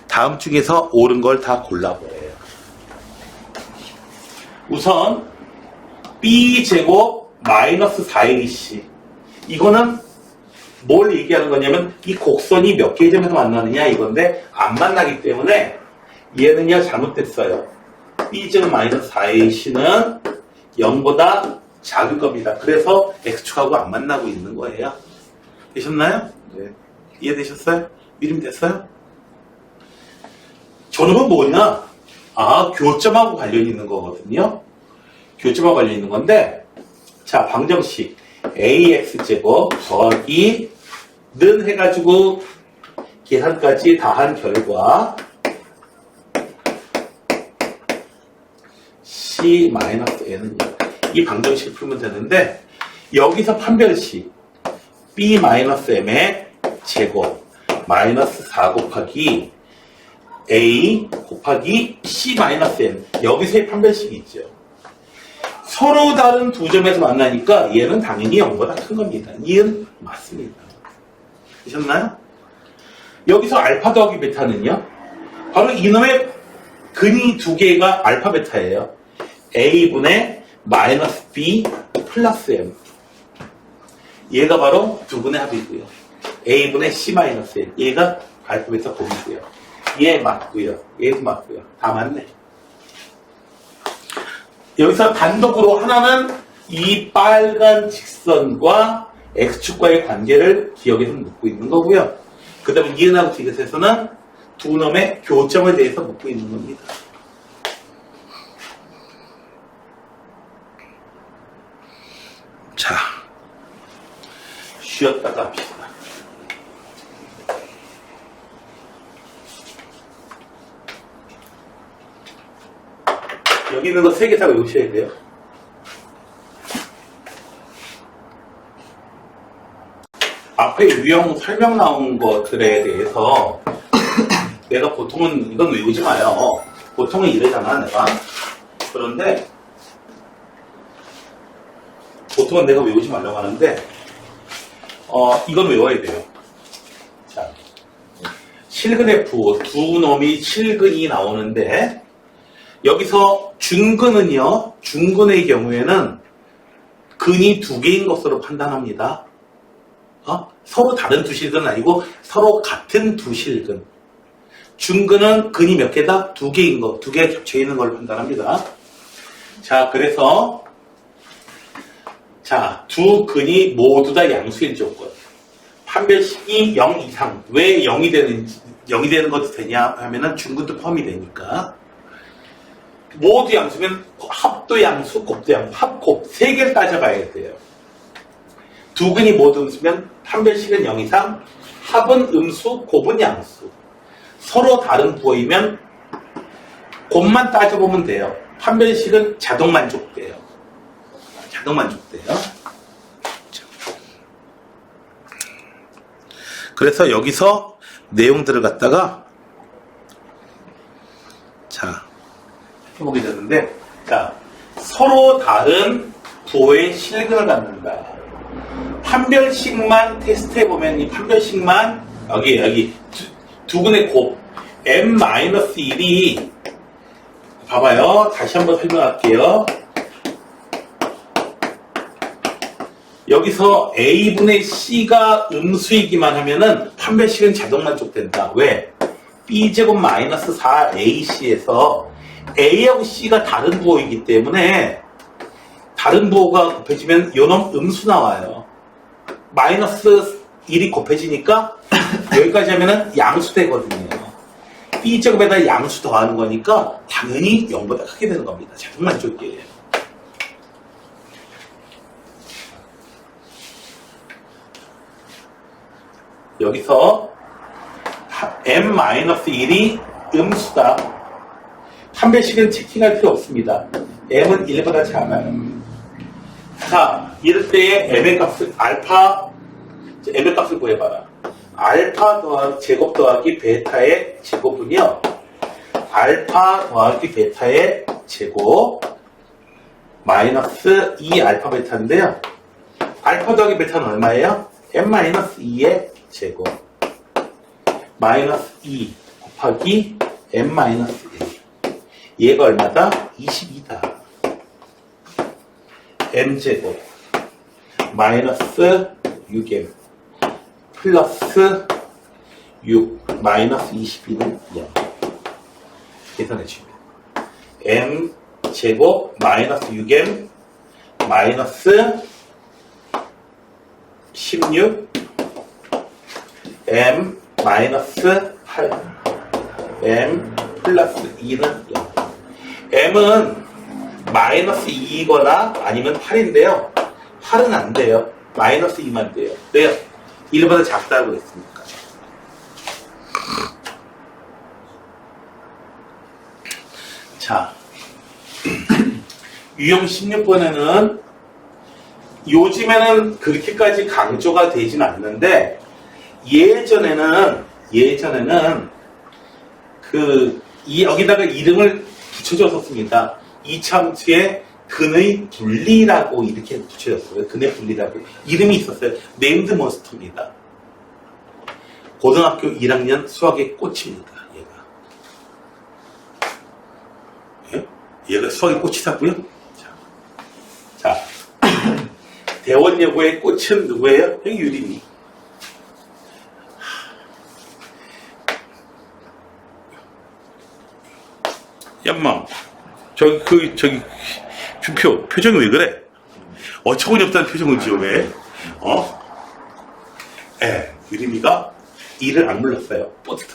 다음 중에서 옳은 걸 다 골라보래요. 우선 b제곱 마이너스 4abc, 이거는 뭘 얘기하는 거냐면 이 곡선이 몇 개의 점에서 만나느냐 이건데, 안 만나기 때문에 얘는요 잘못됐어요. b제곱 마이너스 4ac는 0보다 작을 겁니다. 그래서 x축하고 안 만나고 있는 거예요. 되셨나요? 네. 이해되셨어요? 이름 됐어요? 저놈은 뭐냐? 아, 교점하고 관련이 있는 거거든요. 교점하고 관련이 있는 건데, 자, 방정식 ax제곱 더하기 는 해가지고 계산까지 다 한 결과 c-n은요, 이 방정식을 풀면 되는데, 여기서 판별식 b-m의 제곱 마이너스 4 곱하기 a 곱하기 c-n, 여기서의 판별식이 있죠. 서로 다른 두 점에서 만나니까 얘는 당연히 0보다 큰 겁니다. 이은 맞습니다. 되셨나요? 여기서 알파 더하기 베타는요, 바로 이놈의 근이 두 개가 알파 베타예요. a분의 마이너스 b 플러스 m, 얘가 바로 두 분의 합이고요. a분의 c-n, 얘가 알파 베타 곱이고요. 얘 맞고요. 얘도 맞고요. 다 맞네. 여기서 단독으로 하나는 이 빨간 직선과 x축과의 관계를 기억에서 묻고 있는 거고요. 그 다음에 니은하고 디귿에서는 두 놈의 교점에 대해서 묻고 있는 겁니다. 자, 쉬었다가 합시다. 여기 있는 거 3개 다 외우셔야 돼요. 앞에 유형 설명 나온 것들에 대해서 내가 보통은 이건 외우지 마요. 보통은 이러잖아, 내가. 그런데 보통은 내가 외우지 말라고 하는데 이건 외워야 돼요. 자, 실근 F 두 놈이 실근이 나오는데 여기서 중근은요. 중근의 경우에는 근이 두 개인 것으로 판단합니다. 서로 다른 두 실근은 아니고 서로 같은 두 실근. 중근은 근이 몇 개다? 두 개인 거, 두 개가 겹쳐 있는 걸 판단합니다. 자, 그래서 자, 두 근이 모두 다 양수일 조건. 판별식이 0 이상. 왜 0이 되는 것도 되냐 하면은 중근도 포함이 되니까. 모두 양수면 합도 양수, 곱도 양수, 합곱 세 개를 따져봐야 돼요. 두 근이 모두 음수면 판별식은 0 이상, 합은 음수, 곱은 양수. 서로 다른 부호이면 곱만 따져보면 돼요. 판별식은 자동 만족돼요. 자동 만족돼요. 그래서 여기서 내용들을 갖다가 자 해보게 되는데 자 서로 다른 부호의 실근을 갖는다. 판별식만 테스트해보면 이 판별식만 여기 두 근의 곱 m-1이 봐봐요. 다시 한번 설명할게요. 여기서 a분의 c가 음수이기만 하면은 판별식은 자동 만족된다. 왜? b제곱 마이너스 4ac에서 a하고 c가 다른 부호이기 때문에 다른 부호가 곱해지면 요놈 음수 나와요. 마이너스 1이 곱해지니까 여기까지 하면은 양수 되거든요. b제곱에다 양수 더하는 거니까 당연히 0보다 크게 되는 겁니다. 자동 만족이에요. 여기서 m-1이 음수다. 판별식은 체킹할 필요 없습니다. m은 1보다 작아요. 자, 이럴 때의 m의 값을 m의 값을 구해봐라. 알파 더하기 제곱 더하기 베타의 제곱은요. 알파 더하기 베타의 제곱 마이너스 2 알파 베타인데요. 알파 더하기 베타는 얼마예요? m-2의 제곱 마이너스 2 곱하기 m-1 얘가 얼마다? 22다. m제곱 마이너스 6m 플러스 6 마이너스 22는 0 계산해 주면 m제곱 마이너스 6m 마이너스 16 m 마이너스 8 m 플러스 2는 0 m은 마이너스 2이거나 아니면 8인데요 8은 안 돼요. 마이너스 2만 돼요. 왜요? 1보다 작다고 그랬으니까. 자 유형 16번에는 요즘에는 그렇게까지 강조가 되진 않는데 예전에는 여기다가 이름을 붙여줬었습니다. 이참수의 근의 분리라고 이렇게 붙여줬어요. 근의 분리라고 이름이 있었어요. 네임드 몬스터입니다. 고등학교 1학년 수학의 꽃입니다. 얘가 수학의 꽃이다고요? 자 대원여고의 꽃은 누구예요? 여기 유림이. 얌마 저기 준표 표정이 왜 그래? 어처구니 없다는 표정을 지어 왜? 유림이가 이를 안 불렀어요. 버스.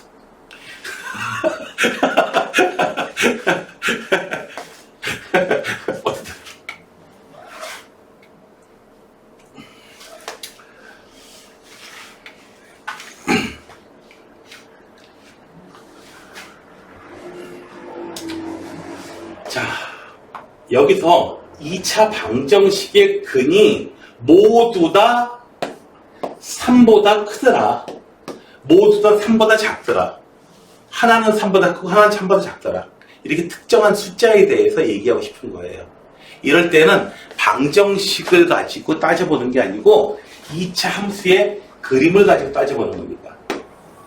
자, 여기서 2차 방정식의 근이 모두 다 3보다 크더라. 모두 다 3보다 작더라. 하나는 3보다 크고 하나는 3보다 작더라. 이렇게 특정한 숫자에 대해서 얘기하고 싶은 거예요. 이럴 때는 방정식을 가지고 따져보는 게 아니고 2차 함수의 그림을 가지고 따져보는 겁니다.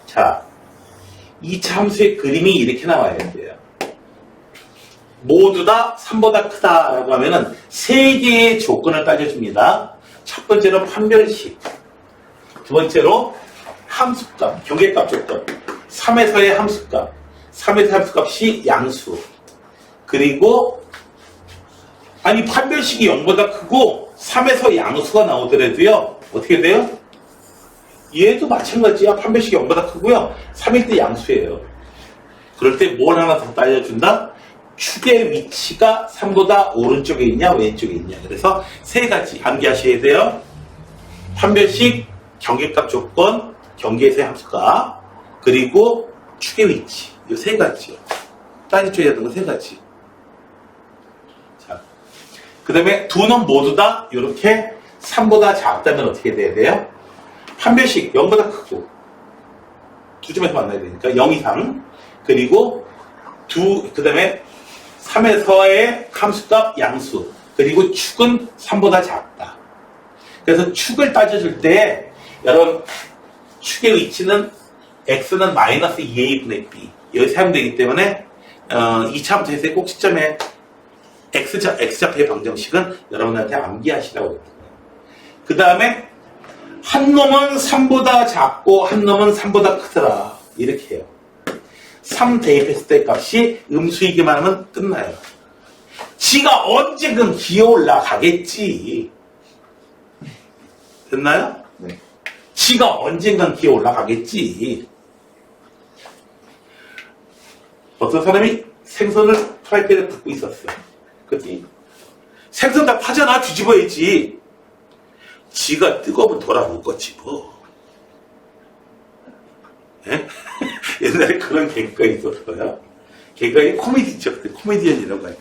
자, 2차 함수의 그림이 이렇게 나와야 돼요. 모두 다 3보다 크다라고 하면은 3개의 조건을 따져줍니다. 첫 번째로 판별식, 두 번째로 함수값, 경계값 조건, 3에서의 함수값, 3에서의 함수값이 양수, 그리고 아니 판별식이 0보다 크고 3에서 양수가 나오더라도요 어떻게 돼요? 얘도 마찬가지야. 판별식이 0보다 크고요 3일 때 양수예요. 그럴 때 뭘 하나 더 따져준다? 축의 위치가 3보다 오른쪽에 있냐 왼쪽에 있냐. 그래서 세 가지 암기하셔야 돼요. 판별식, 경계값 조건, 경계에서의 함수값, 그리고 축의 위치. 이 세 가지요. 따져줘야 되는 거 세 가지. 자, 그 다음에 두 놈 모두 다 이렇게 3보다 작다면 어떻게 돼야 돼요? 판별식 0보다 크고 두 점에서 만나야 되니까 0 이상, 그리고 그 다음에 3에서의 함수값 양수, 그리고 축은 3보다 작다. 그래서 축을 따져줄 때 여러분 축의 위치는 x는 마이너스 2a분의 b 여기 사용되기 때문에 2차 함수에서의 꼭 시점에 x좌표의 방정식은 여러분한테 암기하시라고 했거든요. 그 다음에 한 놈은 3보다 작고 한 놈은 3보다 크더라. 이렇게 해요. 3 대입했을 때 값이 음수이기만 하면 끝나요. 지가 언제든 기어 올라가겠지. 됐나요? 네. 지가 언젠간 기어 올라가겠지. 어떤 사람이 생선을 프라이팬에 붓고 있었어. 그치? 생선 다 파잖아. 뒤집어야지. 지가 뜨거우면 돌아붙고 집어. 예? 옛날에 그런 개그가 있었어요. 개그가 코미디죠. 코미디언이라고 할 때.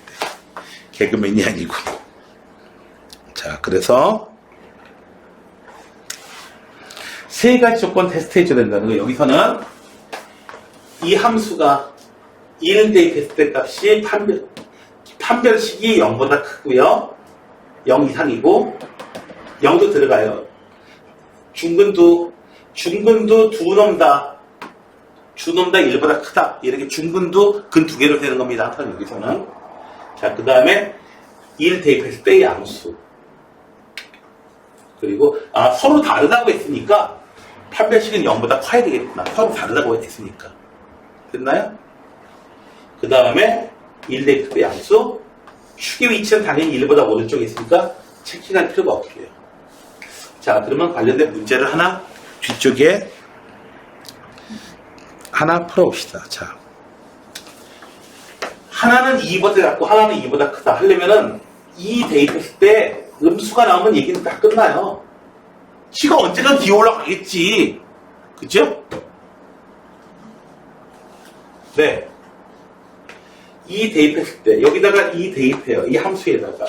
개그맨이 아니고. 자, 그래서 세 가지 조건 테스트 해줘야 된다는 거. 여기서는 이 함수가 1 대입했을 때 값이 판별식이 0보다 크고요. 0 이상이고 0도 들어가요. 중근도 두 놈 다 주놈 다 1보다 크다. 이렇게 중근도 근 두 개로 되는 겁니다. 항상 여기서는. 자, 그 다음에 1 대입했을 때 양수. 그리고 서로 다르다고 했으니까 판별식은 0보다 커야 되겠구나. 서로 다르다고 했으니까. 됐나요? 그 다음에 1 대입했을 때 양수. 축의 위치는 당연히 1보다 오른쪽에 있으니까 체킹할 필요가 없고요. 자, 그러면 관련된 문제를 하나 뒤쪽에 하나 풀어봅시다. 자, 하나는 2보다 작고 하나는 2보다 크다 하려면은 2 대입했을 때 음수가 나오면 얘기는 다 끝나요. 지가 언제든 기어 올라가겠지. 그죠? 네. 2 대입했을 때 여기다가 2 대입해요. 이 함수에다가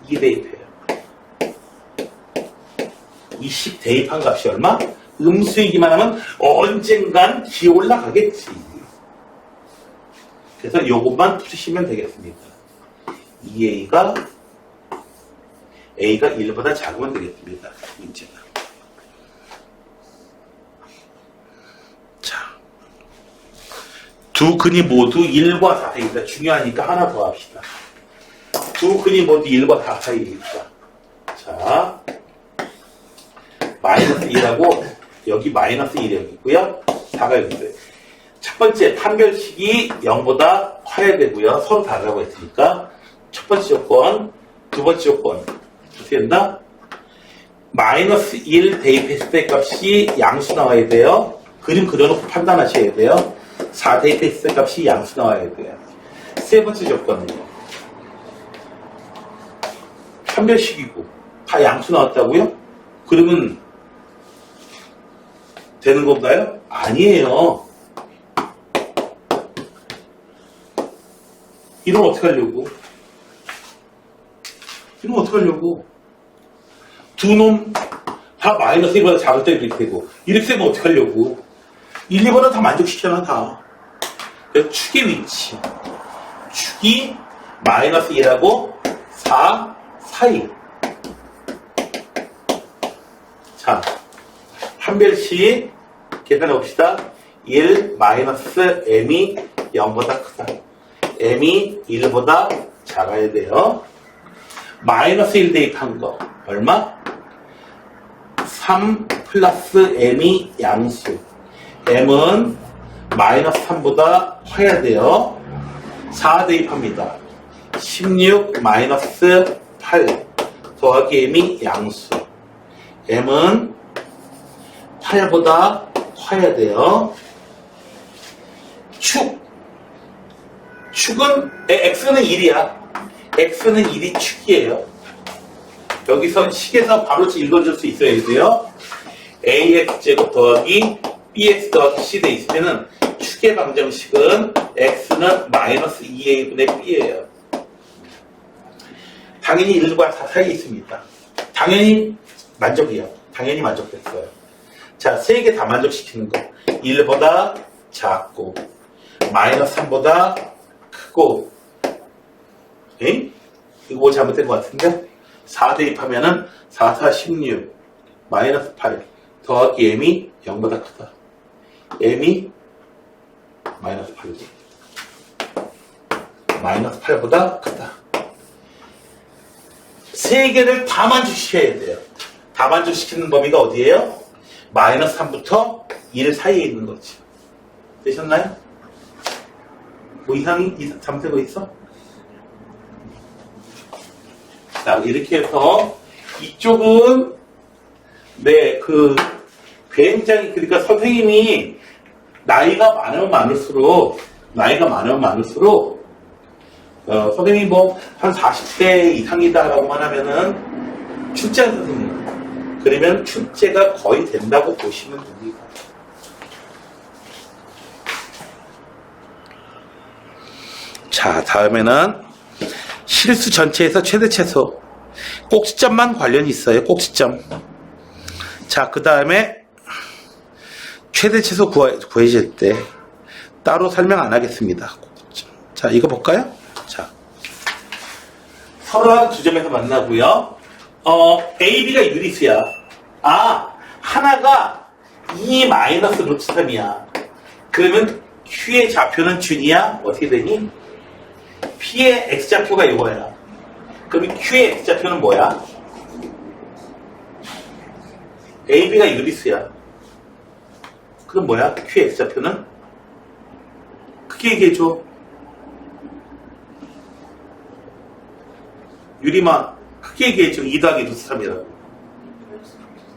2 대입해요. 20 대입한 값이 얼마? 음수이기만 하면 언젠간 기어 올라가겠지. 그래서 이것만 푸시면 되겠습니다. 2a가 1보다 작으면 되겠습니다. 문제가. 자, 두 근이 모두 1과 4 사이입니다. 중요하니까 하나 더 합시다. 두 근이 모두 1과 4 사이입니다. 자, 마이너스 1하고 여기 마이너스 1이 여기 있고요. 4가 여기 있어요. 첫 번째 판별식이 0보다 커야 되고요. 서로 다르다고 했으니까 첫 번째 조건, 두 번째 조건 어떻게 된다? 마이너스 1 대입했을 때 값이 양수 나와야 돼요. 그림 그려놓고 판단하셔야 돼요. 4 대입했을 때 값이 양수 나와야 돼요. 세 번째 조건은요. 판별식이고 다 양수 나왔다고요? 그러면 되는 건가요? 아니에요. 이러면 어떻게 하려고? 두 놈 다 마이너스 1보다 작을 때 이렇게 되고 이렇게 되면 어떻게 하려고? 1, 2번은 다 만족시켜놔 다. 그래서 축의 위치. 축이 마이너스 1하고 4 사이. 자, 한 별씩 계산해 봅시다. 1 마이너스 m이 0보다 크다. m이 1보다 작아야 돼요. 마이너스 1 대입한 거 얼마? 3 플러스 m이 양수. m은 마이너스 3보다 커야 돼요. 4 대입합니다. 16 마이너스 8 더하기 m이 양수. m은 8보다 커야 돼요. 축은 x는 1이야. x는 1이 축이에요. 여기서 식에서 바로 읽어줄 수 있어야 돼요. ax제곱 더하기 bx 더하기 c 돼 있으면은 축의 방정식은 x는 마이너스 2a분의 b예요. 당연히 1과 4 사이에 있습니다. 당연히 만족이에요. 당연히 만족됐어요. 자, 세 개 다 만족시키는 거. 1보다 작고 마이너스 3보다 크고. 에이? 이거 뭐 잘못된 것 같은데? 4 대입하면은 4, 4, 16 마이너스 8 더하기 m이 0보다 크다. m이 마이너스 8이지. 마이너스 8보다 크다. 세 개를 다 만족시켜야 돼요. 다 만족시키는 범위가 어디예요? 마이너스 3부터 1 사이에 있는 거지. 되셨나요? 뭐 이상이 잘못된 거 있어? 자, 이렇게 해서 이쪽은 굉장히 그러니까 선생님이 나이가 많으면 많을수록 선생님이 뭐 한 40대 이상이다라고만 하면은 출제한 선생님. 그러면 출제가 거의 된다고 보시면 됩니다. 자, 다음에는 실수 전체에서 최대 최소. 꼭지점만 관련이 있어요. 꼭지점. 자, 그 다음에 최대 최소 구해질 때 따로 설명 안 하겠습니다. 자, 이거 볼까요? 자, 서로 한 두 점에서 만나고요. A, B가 유리수야. 하나가 2 마이너스 루트 3이야. 그러면 Q의 좌표는 준이야? 어떻게 되니? P의 X좌표가 이거야. 그러면 Q의 X좌표는 뭐야? A, B가 유리수야. 그럼 뭐야? Q의 X좌표는? 크게 얘기해줘. 유리마, 크게 얘기해줘. 2 더하기 루트 3이라고.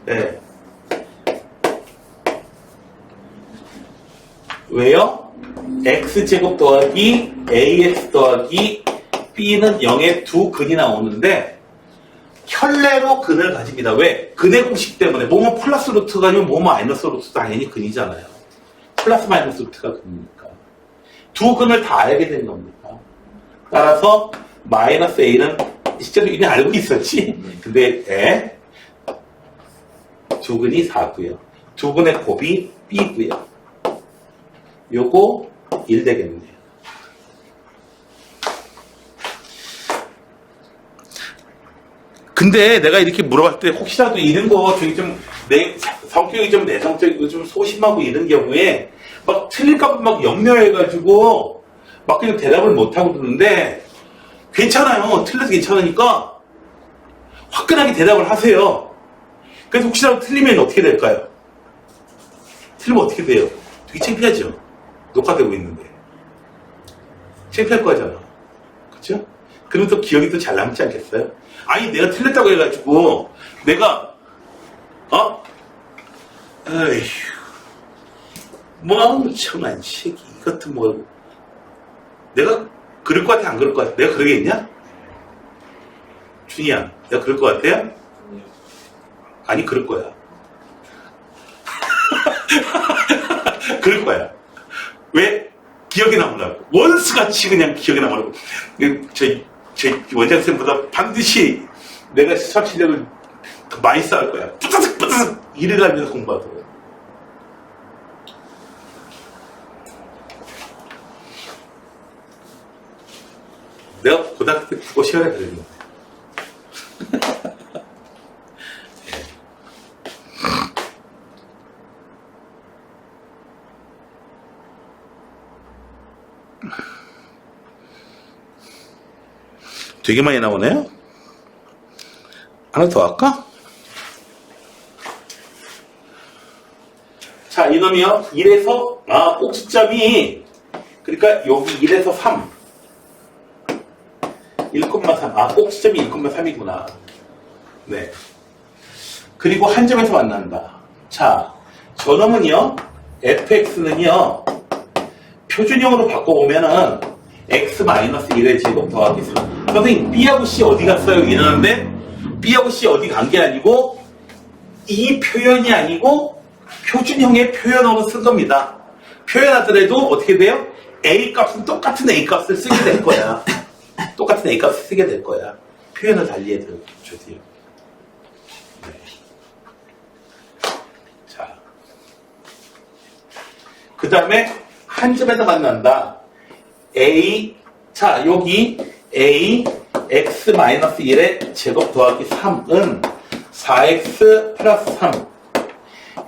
네. 왜요? x제곱 더하기 ax 더하기 b는 0의 두 근이 나오는데 혈례로 근을 가집니다. 왜? 근의 공식 때문에 뭐뭐 플러스 루트가 아니면 뭐뭐 마이너스 루트도 당연히 근이잖아요. 플러스 마이너스 루트가 근이니까. 두 근을 다 알게 된 겁니다. 따라서 마이너스 a는 실제로 이미 알고 있었지. 근데 두 근이 4고요. 두 근의 곱이 b고요. 요거 1 되겠네요. 근데 내가 이렇게 물어봤을 때 혹시라도 이런 거 저기 좀 성격이 좀 내성적이고 좀 소심하고 이런 경우에 막 틀릴까봐 막 염려해가지고 막 그냥 대답을 못하고 그러는데 괜찮아요. 틀려도 괜찮으니까 화끈하게 대답을 하세요. 그래서 혹시라도 틀리면 어떻게 될까요? 틀리면 어떻게 돼요? 되게 창피하죠? 녹화되고 있는데. 창피할 거잖아. 그쵸? 그럼 또 기억이 또 잘 남지 않겠어요? 아니, 내가 틀렸다고 해가지고, 내가, 에휴, 멍청한 새끼. 이것도 뭐, 내가 그럴 것 같아, 안 그럴 것 같아? 내가 그러겠냐? 준이야, 내가 그럴 것 같아요? 아니, 그럴 거야. 그럴 거야. 왜? 기억에 남으라고. 원수같이 그냥 기억에 남으라고. 저희 원장쌤보다 반드시 내가 수학 실력을 더 많이 쌓을 거야. 뿌듯 이를 가면서 공부하더라고요. 내가 고등학교 때 국어 시간에 그랬는데. 되게 많이 나오네요. 하나 더 할까? 자, 이놈이요. 1에서, 꼭지점이, 그러니까 여기 1에서 3. 1,3. 꼭지점이 1,3이구나. 네. 그리고 한 점에서 만난다. 자, 저놈은요, fx는요, 표준형으로 바꿔보면은, x-1의 제곱 더하기 3. 선생님, B하고 C 어디 갔어요? 이러는데, B하고 C 어디 간 게 아니고, 이 표현이 아니고, 표준형의 표현으로 쓴 겁니다. 표현하더라도 어떻게 돼요? A 값은 똑같은 A 값을 쓰게 될 거야. 똑같은 A 값을 쓰게 될 거야. 표현을 달리 해줘야 돼요. 네. 자. 그 다음에 한 점에서 만난다. A, 자, 여기 A, x-1의 제곱 더하기 3은 4x 플러스 3.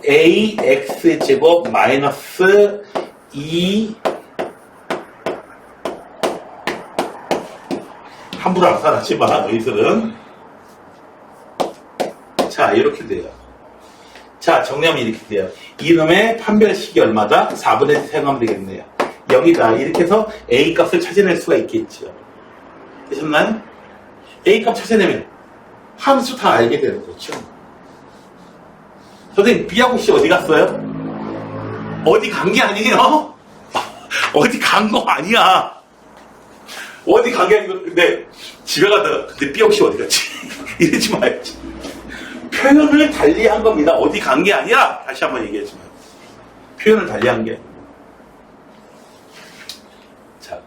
ax 제곱 마이너스 2 함부로 암산하지 마 너희들은. 자, 이렇게 돼요. 자, 정리하면 이렇게 돼요. 이놈의 판별식이 얼마다? 4분의 1 사용하면 되겠네요. 여기다 이렇게 해서 a 값을 찾아낼 수가 있겠죠. 되셨나요? a 값 찾아내면 함수 다 알게 되는 거죠. 선생님, B하고 C 어디 갔어요? 어디 간 게 아니에요? 어디 간 거 아니야. 어디 간 게 아니고, 근데 집에 가다가, 근데 B하고 C 어디 갔지? 이러지 말지. 표현을 달리 한 겁니다. 어디 간 게 아니라, 다시 한번 얘기하지만. 표현을 달리 한 게. 자.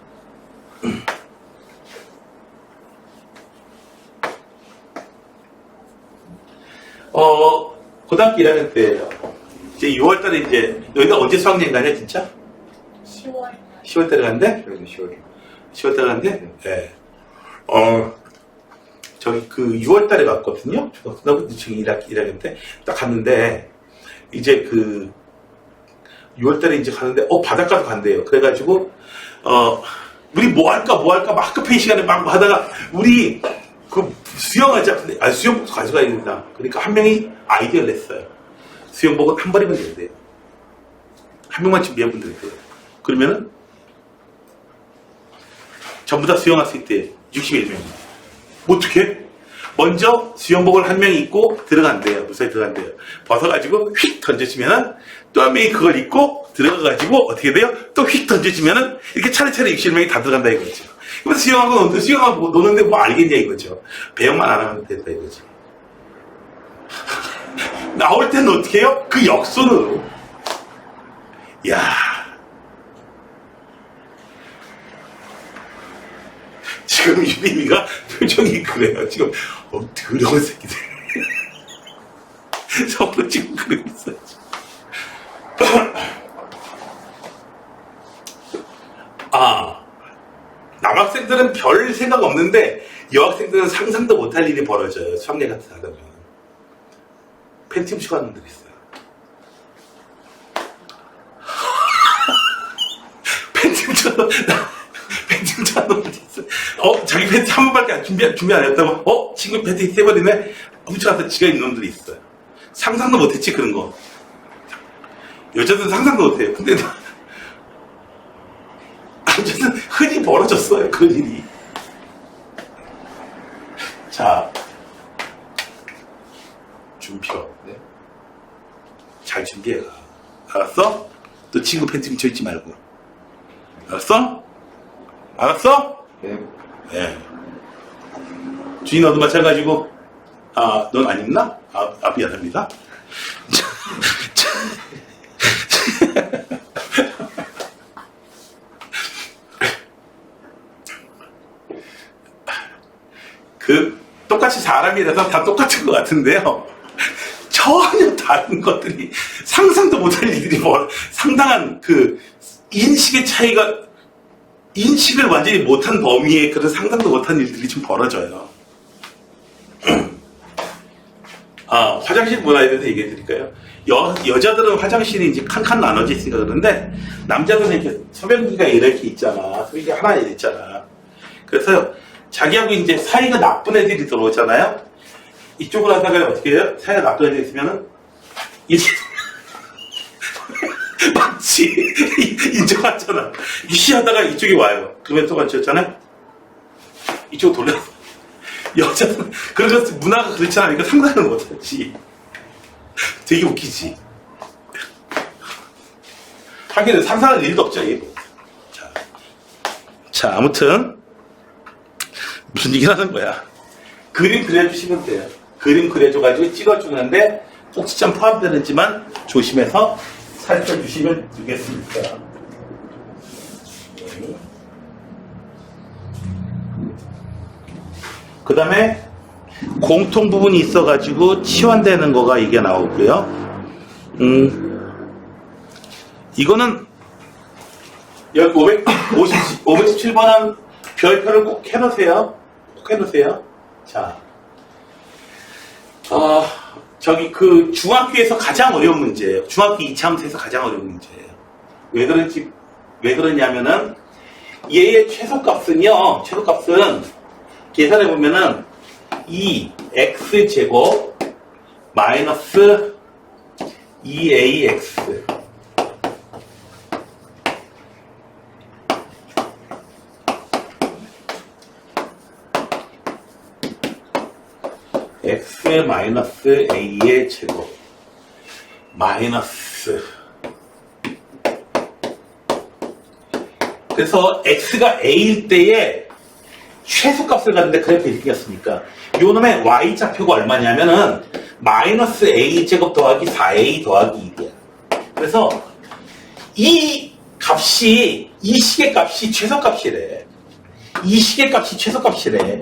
고등학교 1학년 때예요. 이제 6월달에 이제 여기가 언제 수학여행 가냐 진짜? 10월달에 간대? 10월달에 간대? 네. 저기 그 6월달에 갔거든요. 고등학교 지금 1학년 때 딱 갔는데 이제 그 6월달에 이제 가는데 바닷가도 간대요. 그래가지고 우리 뭐 할까 막 학급회의 시간에 막 하다가 우리 그 수영하자. 근데 수영복 가져가야 된다. 그러니까 한 명이 아이디어를 냈어요. 수영복은 한 벌이면 된대요. 한 명만 준비해보면 된대요. 그러면은 전부 다 수영할 수 있대요. 61명. 어떻게? 먼저 수영복을 한 명이 입고 들어간대요. 무사히 들어간대요. 벗어가지고 휙 던져주면은 또 한 명이 그걸 입고 들어가가지고 어떻게 돼요? 또 휙 던져주면은 이렇게 차례차례 61명이 다 들어간다 이거죠. 수영하고 노는데 뭐 알겠냐 이거죠. 배영만 안 하면 된다 이거죠. 나올 때는 어떻게 해요? 그 역순으로. 야, 지금 유림이가 표정이 그래요. 지금 더러운 새끼들. 서로 지금 그러고 있어요. 남학생들은 별 생각 없는데 여학생들은 상상도 못할 일이 벌어져요. 수학여행 같은 거 하다 보면. 팬티 훔치고 하는 놈들 있어요. 팬티 훔치고 하는 놈들 있어요. 자기 팬티 한 번밖에 준비 안 했다고? 지금 팬티 세버리네? 훔쳐가서 지가 있는 놈들이 있어요. 상상도 못했지 그런 거. 여자들은 상상도 못해요. 근데 어쨌든 흔히 벌어졌어요. 그 일이. 자, 준표. 네. 잘 준비해라. 알았어? 또 친구 팬티 훔쳐있지 말고. 알았어? 알았어? 네. 네. 주인 너도 마찬가지고. 넌 안 입나? 미안합니다. 똑같이 사람이라서 다 똑같은 것 같은데요. 전혀 다른 것들이 상상도 못할 일들이 상당한 그 인식의 차이가 인식을 완전히 못한 범위에 그런 상상도 못한 일들이 좀 벌어져요. 화장실 문화에 대해서 얘기해 드릴까요? 여자들은 화장실이 이제 칸칸 나눠져 있으니까 그런데 남자들은 이렇게 소변기가 이렇게 있잖아. 소변기 하나 있잖아. 그래서 자기하고 이제 사이가 나쁜 애들이 들어오잖아요. 이쪽으로 하다가 어떻게 해요? 사이가 나쁜 애들이 있으면은 이렇게 맞지? 인정하잖아. 유시하다가 이쪽이 와요. 그러면 또 맞췄잖아요. 이쪽으로 돌려. 여자는 그런 것 문화가 그렇지 않으니까 상상을 못하지. 되게 웃기지. 하긴 상상할 일도 없죠. 자, 아무튼 무슨 얘기를 하는 거야. 그림 그려주시면 돼요. 그림 그려줘가지고 찍어주는데 꼭지점 포함되는지만 조심해서 살펴주시면 되겠습니다. 그 다음에 공통 부분이 있어가지고 치환되는 거가 이게 나오고요. 이거는 여기 517번은 별표를 꼭 해놓으세요. 꼭 해놓으세요. 자, 저기 그 중학교에서 가장 어려운 문제예요. 중학교 2차 함수에서 가장 어려운 문제예요. 왜 그러냐면은 얘의 최소값은요. 최소값은 계산해 보면은 2x제곱 마이너스 2ax x 마이너스 a의 제곱 마이너스 그래서 x가 a일 때에 최소값을 갖는데 그래프 이렇게 생겼으니까 요 놈의 y좌표가 얼마냐면은 마이너스 a제곱 더하기 4a 더하기 1이야. 그래서 이 값이 이 시계값이 최소값이래. 이 시계값이 최소값이래.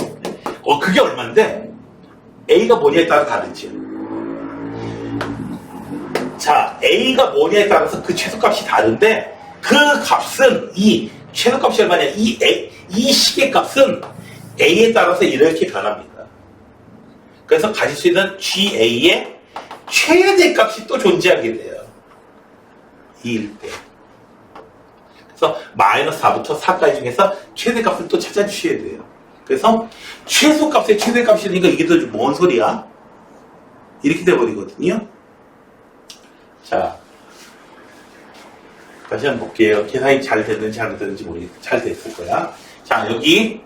그게 얼만데? a가 뭐냐에 따라 다르지. 자, a가 뭐냐에 따라서 그 최소값이 다른데 그 값은 이 최소값이 얼마냐? 이 시계값은 a에 따라서 이렇게 변합니다. 그래서 가질 수 있는 GA의 최대값이 또 존재하게 돼요. 2일 때. 그래서 마이너스 4부터 4까지 중에서 최대값을 또 찾아주셔야 돼요. 그래서 최소값의 최대값이니까 이게 더 뭔 소리야? 이렇게 돼버리거든요. 자, 다시 한번 볼게요. 계산이 잘 됐는지 안 됐는지 모르겠어요. 잘 됐을 거야. 자, 여기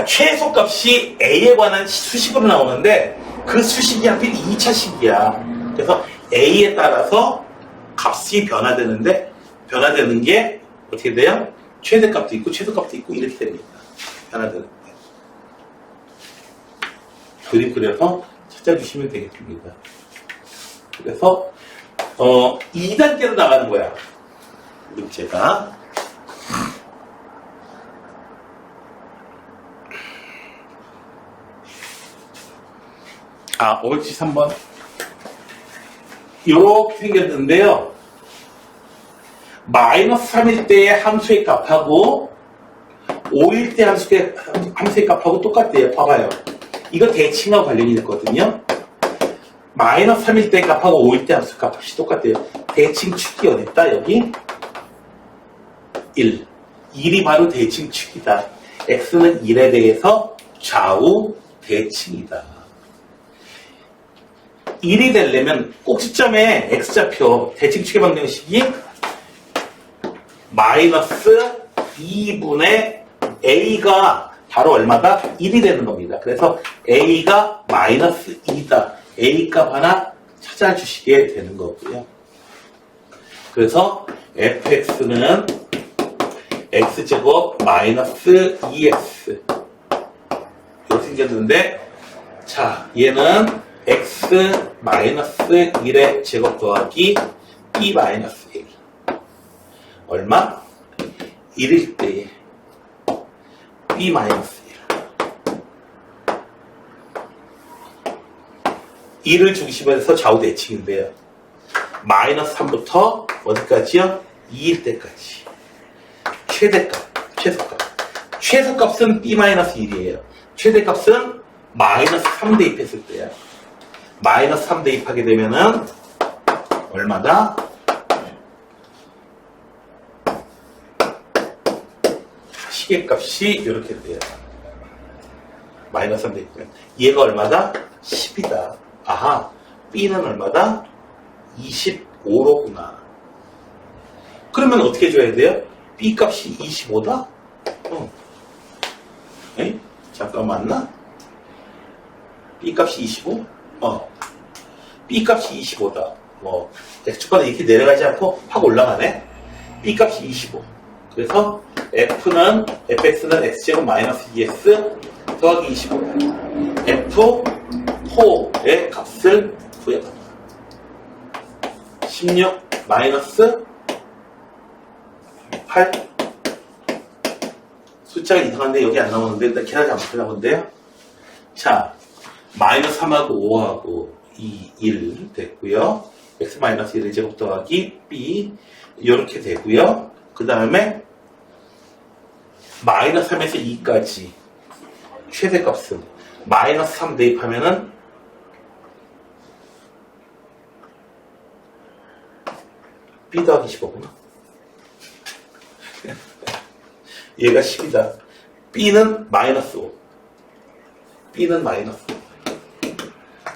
최소값이 a에 관한 수식으로 나오는데 그 수식이 하필 2차식이야. 그래서 a에 따라서 값이 변화되는 게 어떻게 돼요? 최대값도 있고 최소값도 있고 이렇게 됩니다. 변화되는 게. 그림 그려서 찾아주시면 되겠습니다. 그래서 2단계로 나가는 거야. 문제가. 573번. 이렇게 생겼는데요. 마이너스 3일 때의 함수의 값하고 5일 때 함수의 값하고 똑같대요. 봐봐요. 이거 대칭하고 관련이 있거든요. 마이너스 3일 때 값하고 5일 때 함수 값이 똑같대요. 대칭축이 어딨다? 여기 1. 1이 바로 대칭축이다. x는 1에 대해서 좌우 대칭이다. 1이 되려면 꼭지점에 x좌표 대칭축의 방정식이 마이너스 2분의 a가 바로 얼마다? 1이 되는 겁니다. 그래서 a가 마이너스 2다. a 값 하나 찾아주시게 되는 거고요. 그래서 fx는 x제곱 마이너스 2x 이렇게 생겼는데 자 얘는 x 마이너스 1의 제곱 더하기 b 마이너스 1 얼마? 1일 때에 b 마이너스 2를 중심으로 해서 좌우 대칭인데요. 마이너스 3부터 어디까지요? 2일 때까지. 최대값, 최소값. 최소값은 B-1이에요. 최대값은 마이너스 3 대입했을 때야. 마이너스 3 대입하게 되면은 얼마다? 시계값이 이렇게 돼요. 마이너스 3 대입하면 얘가 얼마다? 10이다. 아하, B는 얼마다? 25로구나. 그러면 어떻게 줘야 돼요? B 값이 25다? 에이? 잠깐 맞나? B 값이 25? B 값이 25다. X축과는 이렇게 내려가지 않고 확 올라가네? B 값이 25. 그래서 fx는 x제곱 마이너스 2x 더하기 25. f4의 값을 구해봐. 16 마이너스 8. 숫자가 이상한데 여기 안 나오는데 일단 계산이 안 붙어 나오는데요. 자, 마이너스 3하고 5하고 1 됐고요. x 마이너스 1의 제곱 더하기 b 이렇게 되고요. 그 다음에 마이너스 3에서 2까지 최대값은 마이너스 3 대입하면은 b 더하기 15구나. 얘가 10이다. b는 마이너스 5. b는 마이너스 5.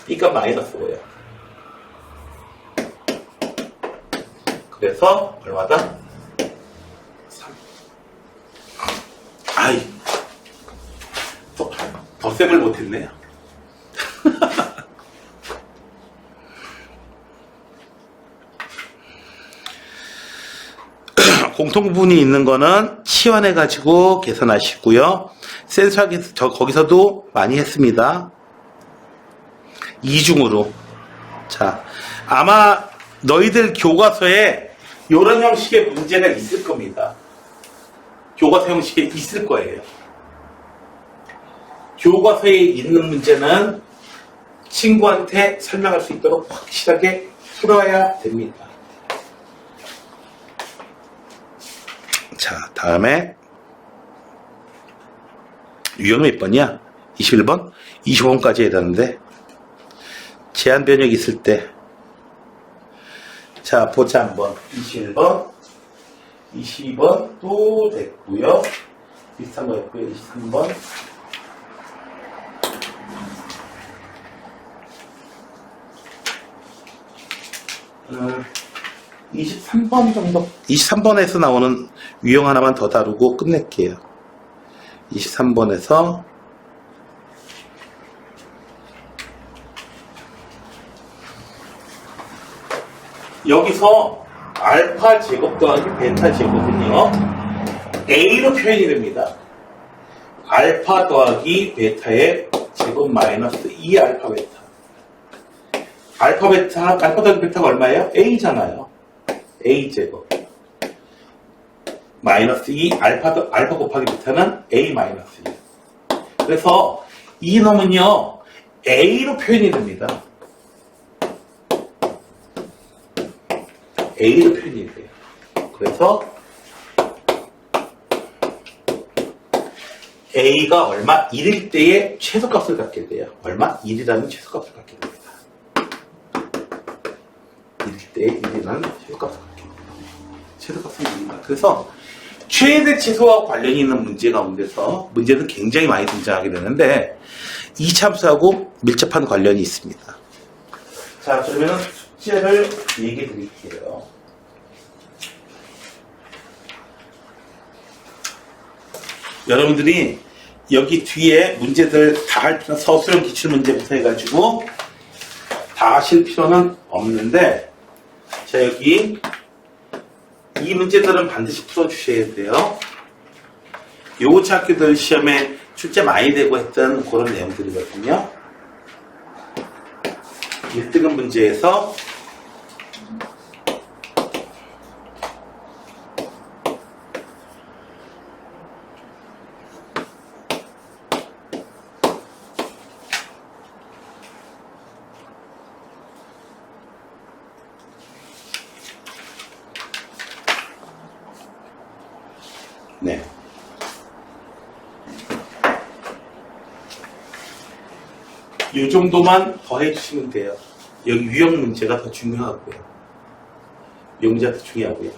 b가 마이너스 5야. 그래서 얼마다? 3. 아이, 덧셈을 못했네요. 공통부분이 있는 거는 치환해가지고 계산하시고요. 센수학에서 거기서도 많이 했습니다. 이중으로. 자, 아마 너희들 교과서에 이런 형식의 문제가 있을 겁니다. 교과서 형식에 있을 거예요. 교과서에 있는 문제는 친구한테 설명할 수 있도록 확실하게 풀어야 됩니다. 자, 다음에 유형 몇 번이야? 21번? 25번까지 해야 되는데 제한 변형이 있을 때 자, 보자 한번. 21번 22번 또 됐고요. 비슷한 거 했고요. 23번 23번 정도, 23번에서 나오는 유형 하나만 더 다루고 끝낼게요. 23번에서 여기서 알파 제곱 더하기 베타 제곱은요 A로 표현이 됩니다. 알파 더하기 베타의 제곱 마이너스 2알파 베타. 알파 더하기 베타가 얼마예요? A잖아요. A 제곱 마이너스 2 알파 곱하기 베타는 A 마이너스 2. 그래서 이 놈은요 A로 표현이 됩니다. A로 표현이 돼요. 그래서 A가 얼마? 1일 때의 최소값을 갖게 돼요. 얼마? 1이라는 최소값을 갖게 됩니다. 1일 때의 1이라는 최소값을 갖게 됩니다. 최소값은 1입니다. 그래서 최대 최소와 관련이 있는 문제 가운데서 문제는 굉장히 많이 등장하게 되는데 이 참수하고 밀접한 관련이 있습니다. 자, 그러면 숙제를 얘기해 드릴게요. 여러분들이 여기 뒤에 문제들 다 할 필요는 서술형 기출문제부터 해가지고 다 하실 필요는 없는데 자, 여기 이 문제들은 반드시 풀어주셔야 돼요. 요거치 학교들 시험에 출제 많이 되고 했던 그런 내용들이거든요. 1등급 문제에서 이 정도만 더 해주시면 돼요. 여기 유형 문제가 더 중요하고요. 유형 문제가 더 중요하고요.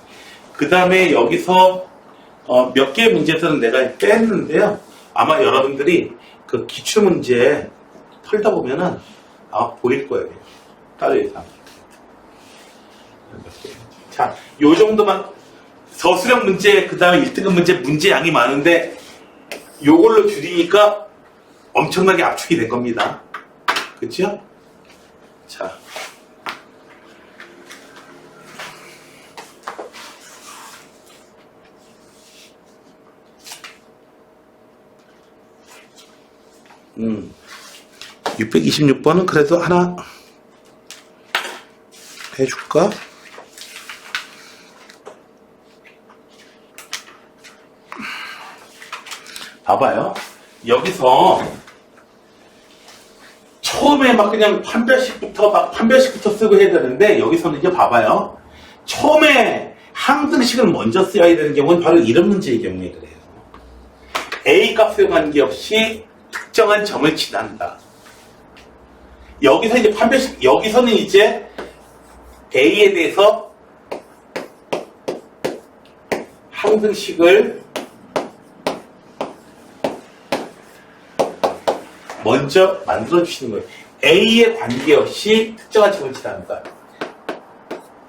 그 다음에 여기서 몇 개의 문제들은 내가 뺐는데요. 아마 여러분들이 그 기출문제 털다 보면은 아마 보일 거예요. 따로 예상. 자, 요 정도만 서술형 문제, 그 다음에 1등급 문제 양이 많은데 요걸로 줄이니까 엄청나게 압축이 된 겁니다. 그쵸? 자. 음. 626번은 그래도 하나 해줄까? 봐봐요. 여기서 처음에 막 그냥 판별식부터 쓰고 해야 되는데 여기서는 이제 봐봐요. 처음에 항등식을 먼저 써야 되는 경우는 바로 이런 문제의 경우에 그래요. A 값에 관계없이 특정한 점을 지난다. 여기서 이제 판별식, 여기서는 이제 A에 대해서 항등식을 먼저 만들어 주시는 거예요. A에 관계없이 특정한 점을 지난다.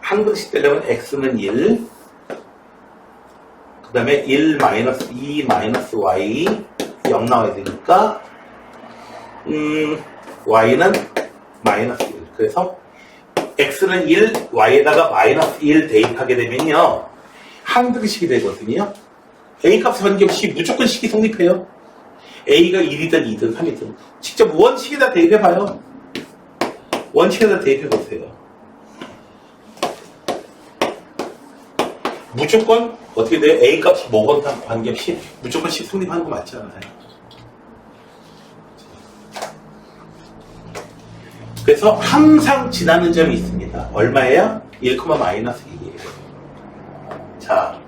항등식 되려면 X는 1, 그 다음에 1 마이너스 2 마이너스 Y 0 나와야 되니까 Y는 마이너스 1. 그래서 X는 1, Y에다가 마이너스 1 대입하게 되면요. 항등식이 되거든요. A 값에 관계없이 무조건 식이 성립해요. A가 1이든 2든 3이든 직접 원식에다 대입해봐요. 원식에다 대입해보세요. 무조건 어떻게 돼요? A 값이 뭐건 관계없이 무조건 식 성립하는 거 맞잖아요. 그래서 항상 지나는 점이 있습니다. 얼마예요? 1, 마이너스 2예요. 자,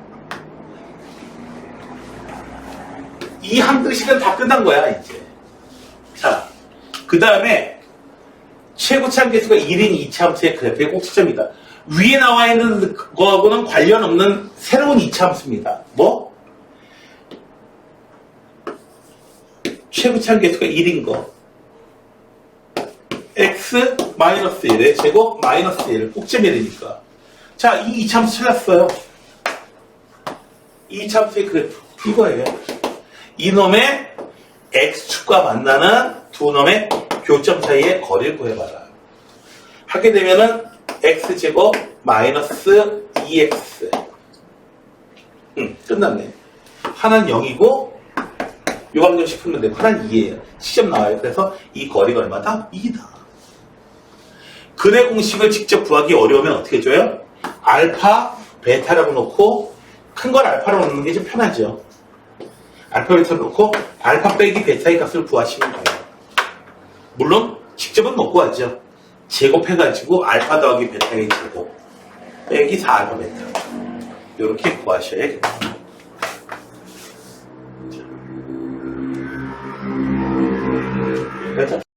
이 항등식은 다 끝난 거야 이제. 자, 그 다음에 최고차함계수가 1인 이차함수의 그래프의 꼭지점이다. 위에 나와 있는 거하고는 관련 없는 새로운 이차함수입니다. 뭐? 최고차함계수가 1인 거. x 마이너스 1의 제곱 마이너스 1 꼭지점이 되니까. 자, 이 이차함수 찾았어요. 이 이차함수의 그래프 이거예요. 이놈의 x축과 만나는 두 놈의 교점 사이의 거리를 구해봐라. 하게 되면은 x제곱 마이너스 2x 끝났네. 하나는 0이고 요 방정식 풀면 되고 하나는 2예요. 시점 나와요. 그래서 이 거리가 얼마다? 2다. 근의 공식을 직접 구하기 어려우면 어떻게 해줘요? 알파, 베타라고 놓고 큰 걸 알파로 놓는 게 좀 편하죠. 알파, 베타를 놓고 알파 빼기 베타의 값을 구하시면 돼요. 물론 직접은 못 구하죠. 제곱해가지고 알파 더하기 베타의 제곱 빼기 4알파 베타 이렇게 구하셔야겠다.